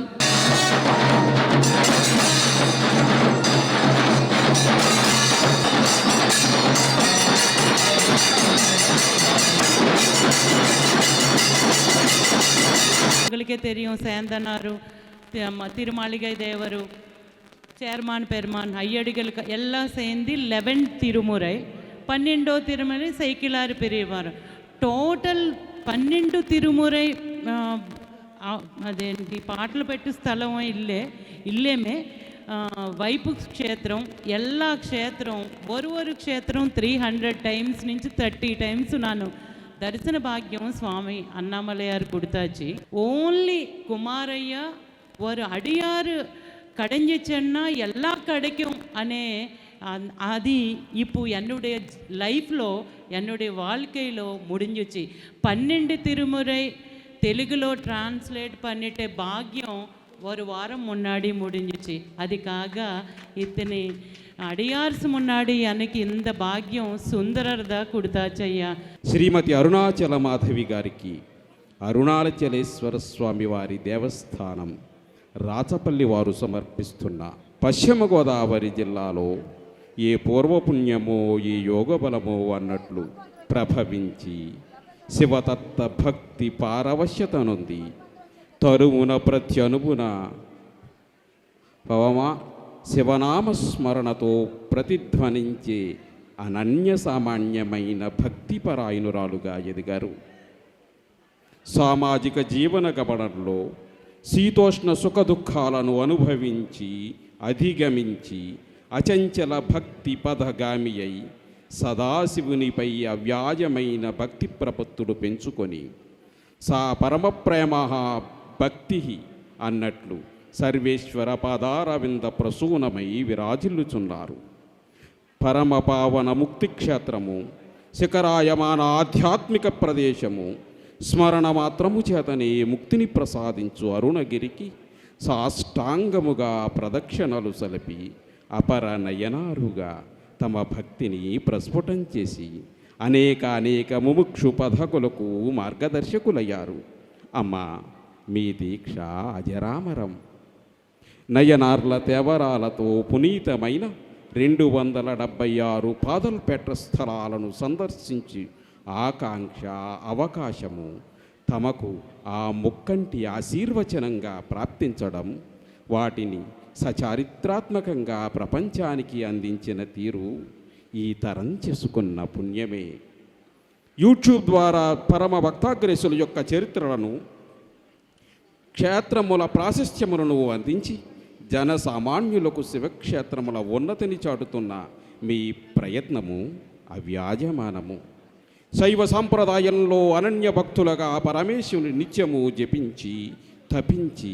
உங்களுக்கே தெரியும் சேந்தனாரு, திருமாளிகை தேவரு, சேர்மான் பெருமான், ஐயடிகளுக்கு எல்லாம் சேர்ந்து 11 திருமுறை, 12వ తిరుముறை సైకిలారు పెరివారు. టోటల్ 12 తిరుముறை. అదేంటి పాటలు పెట్టు స్థలం ఇల్లేమే వైపు క్షేత్రం, எல்லா క్షేత్రం, ஒரு క్షేత్రం 300 టైమ్స్ నుంచి 30 టైమ్స్ ನಾನು దర్శన భాగ్యం స్వామి అన్నామలయారు கொடுத்தாச்சு. ஓன்லி குமாரைய ஒரு அடியாறு கடைஞ்சிச்சேன்னா எல்லா கிடைக்கும் అనే అది ఇప్పుడు என்னுடைய లైఫ్లో, என்னுடைய வாழ்க்கையிலோ முடிஞ்சிச்சு. 12 திருமுறை తెలుగులో ట్రాన్స్లేట్ பண்ணிட்ட பாக்கியம் ஒரு வாரம் முன்னாடி முடிஞ்சிச்சு. அதுக்காக இத்தனை అడియార్స్ మున్నాడి எனக்கு இந்த భాగ్యం సుందరదా కుడతాచయ్యా. శ్రీమతి అరుణాచల మాధవి గారికి అరుణాచలేశ్వర స్వామి వారి దేవస్థానం రాచపల్లి వారు సమర్పిస్తున్న పశ్చిమ గోదావరి జిల్లాలో ఏ పూర్వపుణ్యమో ఏ యోగబలమో అన్నట్లు ప్రభవించి శివతత్వ భక్తి పారవశ్యతనుంది తరువున ప్రత్యనువున పవమా శివనామస్మరణతో ప్రతిధ్వనించే అనన్య సామాన్యమైన భక్తిపరాయణురాలుగా ఎదిగారు. సామాజిక జీవన గమనంలో శీతోష్ణ సుఖదుఖాలను అనుభవించి అధిగమించి అచంచల భక్తి పదగామి అయి సదాశివునిపై అవ్యాజమైన భక్తి ప్రపత్తులు పెంచుకొని సా పరమప్రేమ భక్తి అన్నట్లు సర్వేశ్వర పాదారవింద ప్రసూనమై విరాజిల్లుచున్నారు. పరమపావన ముక్తి క్షేత్రము, శిఖరాయమాన ఆధ్యాత్మిక ప్రదేశము, స్మరణ మాత్రము చేతనే ముక్తిని ప్రసాదించు అరుణగిరికి సాష్టాంగముగా ప్రదక్షిణలు సలిపి అపర నయనారుగా తమ భక్తిని ప్రస్ఫుటం చేసి అనేక ముముక్షు పథకులకు మార్గదర్శకులయ్యారు. అమ్మా, మీ దీక్ష అజరామరం. నయనార్ల తేవరాలతో పునీతమైన 276 పాదల్పేట స్థలాలను సందర్శించి ఆకాంక్ష అవకాశము తమకు ఆ ముక్కంటి ఆశీర్వచనంగా ప్రాప్తించడం, వాటిని సచారిత్రాత్మకంగా ప్రపంచానికి అందించిన తీరు ఈ తరం చేసుకున్న పుణ్యమే. యూట్యూబ్ ద్వారా పరమ భక్తాగ్రేసుల యొక్క చరిత్రలను, క్షేత్రముల ప్రాశస్త్యములను అందించి జనసామాన్యులకు శివక్షేత్రముల ఉన్నతిని చాటుతున్న మీ ప్రయత్నము అవ్యాజమానము. శైవ సాంప్రదాయంలో అనన్య భక్తులుగా పరమేశ్వరుని నిత్యము జపించి తపించి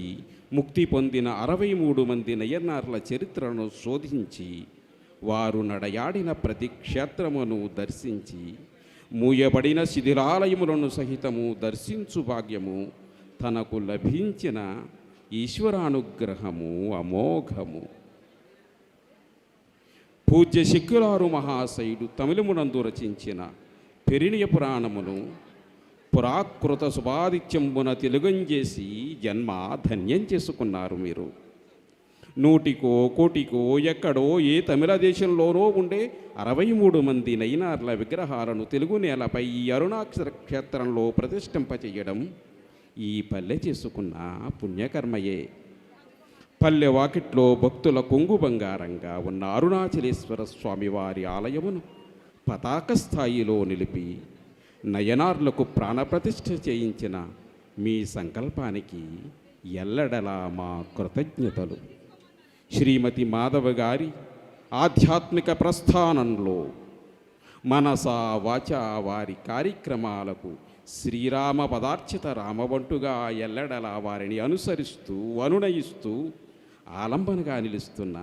ముక్తి పొందిన 63 మంది నయనార్ల చరిత్రను శోధించి వారు నడయాడిన ప్రతి క్షేత్రమును దర్శించి మూయబడిన శిథిలాలయములను సహితము దర్శించు భాగ్యము తనకు లభించిన ఈశ్వరానుగ్రహము అమోఘము. పూజ్య శిక్కులారు మహాశయుడు తమిళమునందు రచించిన పెరిణియ పురాణమును పురాకృత శుభాదిత్యంబున తెలుగంజేసి జన్మ ధన్యం చేసుకున్నారు మీరు. 100కో కోటికో ఎక్కడో ఏ తమిళ దేశంలోనో ఉండే 63 మంది నయనార్ల విగ్రహాలను తెలుగు నేలపై ఈ అరుణాచల క్షేత్రంలో ప్రతిష్ఠింపచేయడం ఈ పల్లె చేసుకున్న పుణ్యకర్మయే. పల్లె వాకిట్లో భక్తుల కొంగు బంగారంగా ఉన్న అరుణాచలేశ్వర స్వామివారి ఆలయమును పతాక స్థాయిలో నిలిపి నయనార్లకు ప్రాణప్రతిష్ఠ చేయించిన మీ సంకల్పానికి ఎల్లడలా మా కృతజ్ఞతలు. శ్రీమతి మాధవ గారి ఆధ్యాత్మిక ప్రస్థానంలో మనసా వాచా వారి కార్యక్రమాలకు శ్రీరామ పదార్చిత రామవంటుగా ఎల్లడలా వారిని అనుసరిస్తూ అనునయిస్తూ ఆలంబనగా నిలుస్తున్న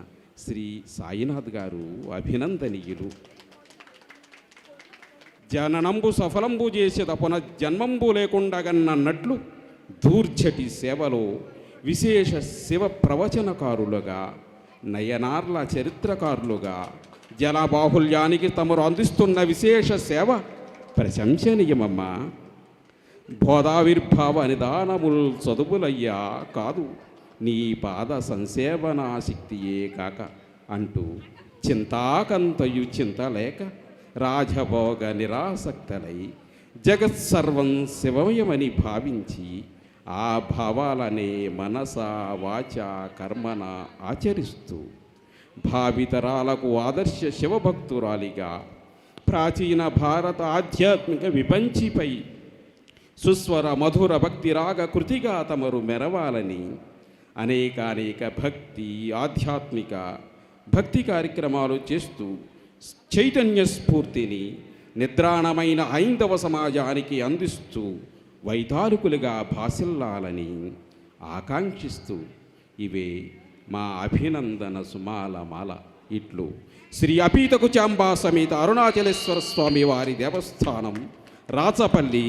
శ్రీ సాయినాథ్ గారు అభినందనీయులు. జననంబు సఫలంబు చేసేద పునర్జన్మంబు లేకుండగన్నట్లు దూర్చటి సేవలో విశేష శివ ప్రవచనకారులుగా నయనార్ల చరిత్రకారులుగా జలబాహుల్యానికి తమరు అందిస్తున్న విశేష సేవ ప్రశంసనీయమమ్మా. బోధావిర్భావ నిదానముల్ చదువులయ్యా కాదు, నీ పాద సంసేవనాశక్తియే కాక అంటూ చింతాకంతయు చింతలేక రాజభోగ నిరాసక్తలై జగత్సర్వం శివమయమని భావించి ఆ భావాలనే మనస వాచ కర్మన ఆచరిస్తూ భావితరాలకు ఆదర్శ శివభక్తురాలిగా ప్రాచీన భారత ఆధ్యాత్మిక విపంచిపై సుస్వర మధుర భక్తి రాగ కృతిగా తమరు మెరవాలని అనేకానేక భక్తి ఆధ్యాత్మిక భక్తి కార్యక్రమాలు చేస్తూ చైతన్య స్ఫూర్తిని నిద్రాణమైన హైందవ సమాజానికి అందిస్తూ వైతాళికులుగా భాసిల్లాలని ఆకాంక్షిస్తూ ఇవే మా అభినందన సుమాల మాల. ఇట్లు శ్రీ అపీత కుచాంబా సమేత అరుణాచలేశ్వర స్వామి వారి దేవస్థానం, రాచపల్లి,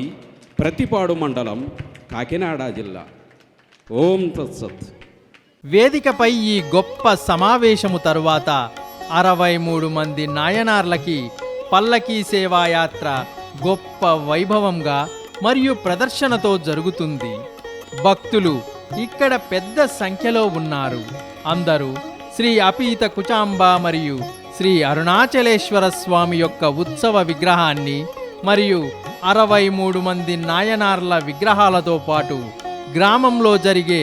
ప్రతిపాడు మండలం, కాకినాడ జిల్లా. ఓం తత్సత్. వేదికపై ఈ గొప్ప సమావేశము తరువాత 63 మంది నాయనార్లకి పల్లకీ సేవాయాత్ర గొప్ప వైభవంగా మరియు ప్రదర్శనతో జరుగుతుంది. భక్తులు ఇక్కడ పెద్ద సంఖ్యలో ఉన్నారు. అందరూ శ్రీ అపీత కుచాంబ మరియు శ్రీ అరుణాచలేశ్వర స్వామి యొక్క ఉత్సవ విగ్రహాన్ని మరియు 63 మంది నాయనార్ల విగ్రహాలతో పాటు గ్రామంలో జరిగే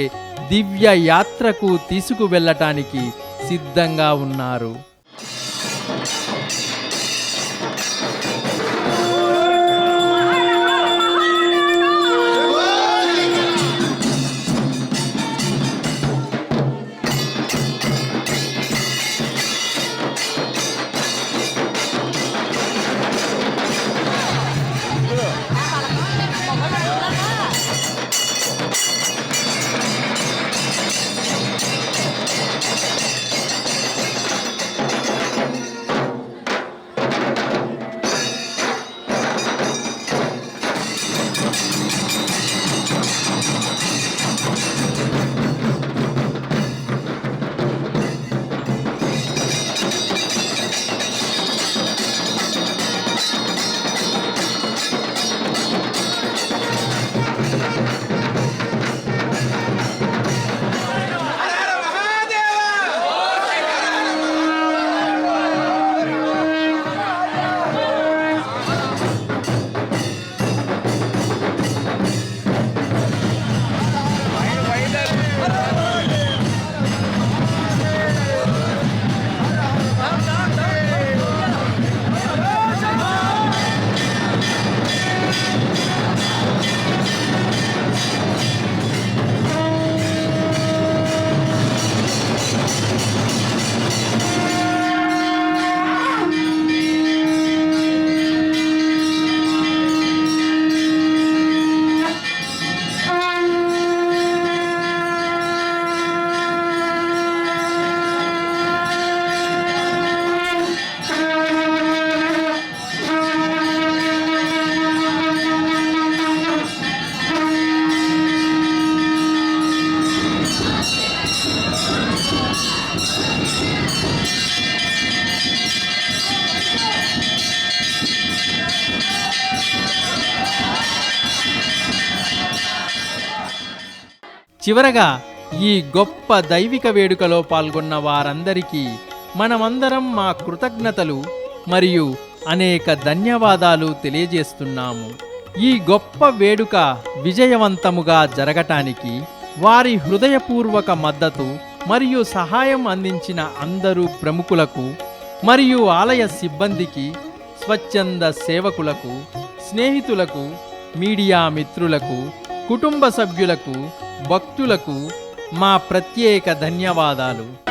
దివ్య యాత్రకు తీసుకువెళ్ళటానికి సిద్ధంగా ఉన్నారు. చివరగా ఈ గొప్ప దైవిక వేడుకలో పాల్గొన్న వారందరికీ మనమందరం మా కృతజ్ఞతలు మరియు అనేక ధన్యవాదాలు తెలియజేస్తున్నాము. ఈ గొప్ప వేడుక విజయవంతముగా జరగటానికి వారి హృదయపూర్వక మద్దతు మరియు సహాయం అందించిన అందరూ ప్రముఖులకు మరియు ఆలయ సిబ్బందికి, స్వచ్ఛంద సేవకులకు, స్నేహితులకు, మీడియా మిత్రులకు, కుటుంబ సభ్యులకు, భక్తులకు మా ప్రత్యేక ధన్యవాదాలు.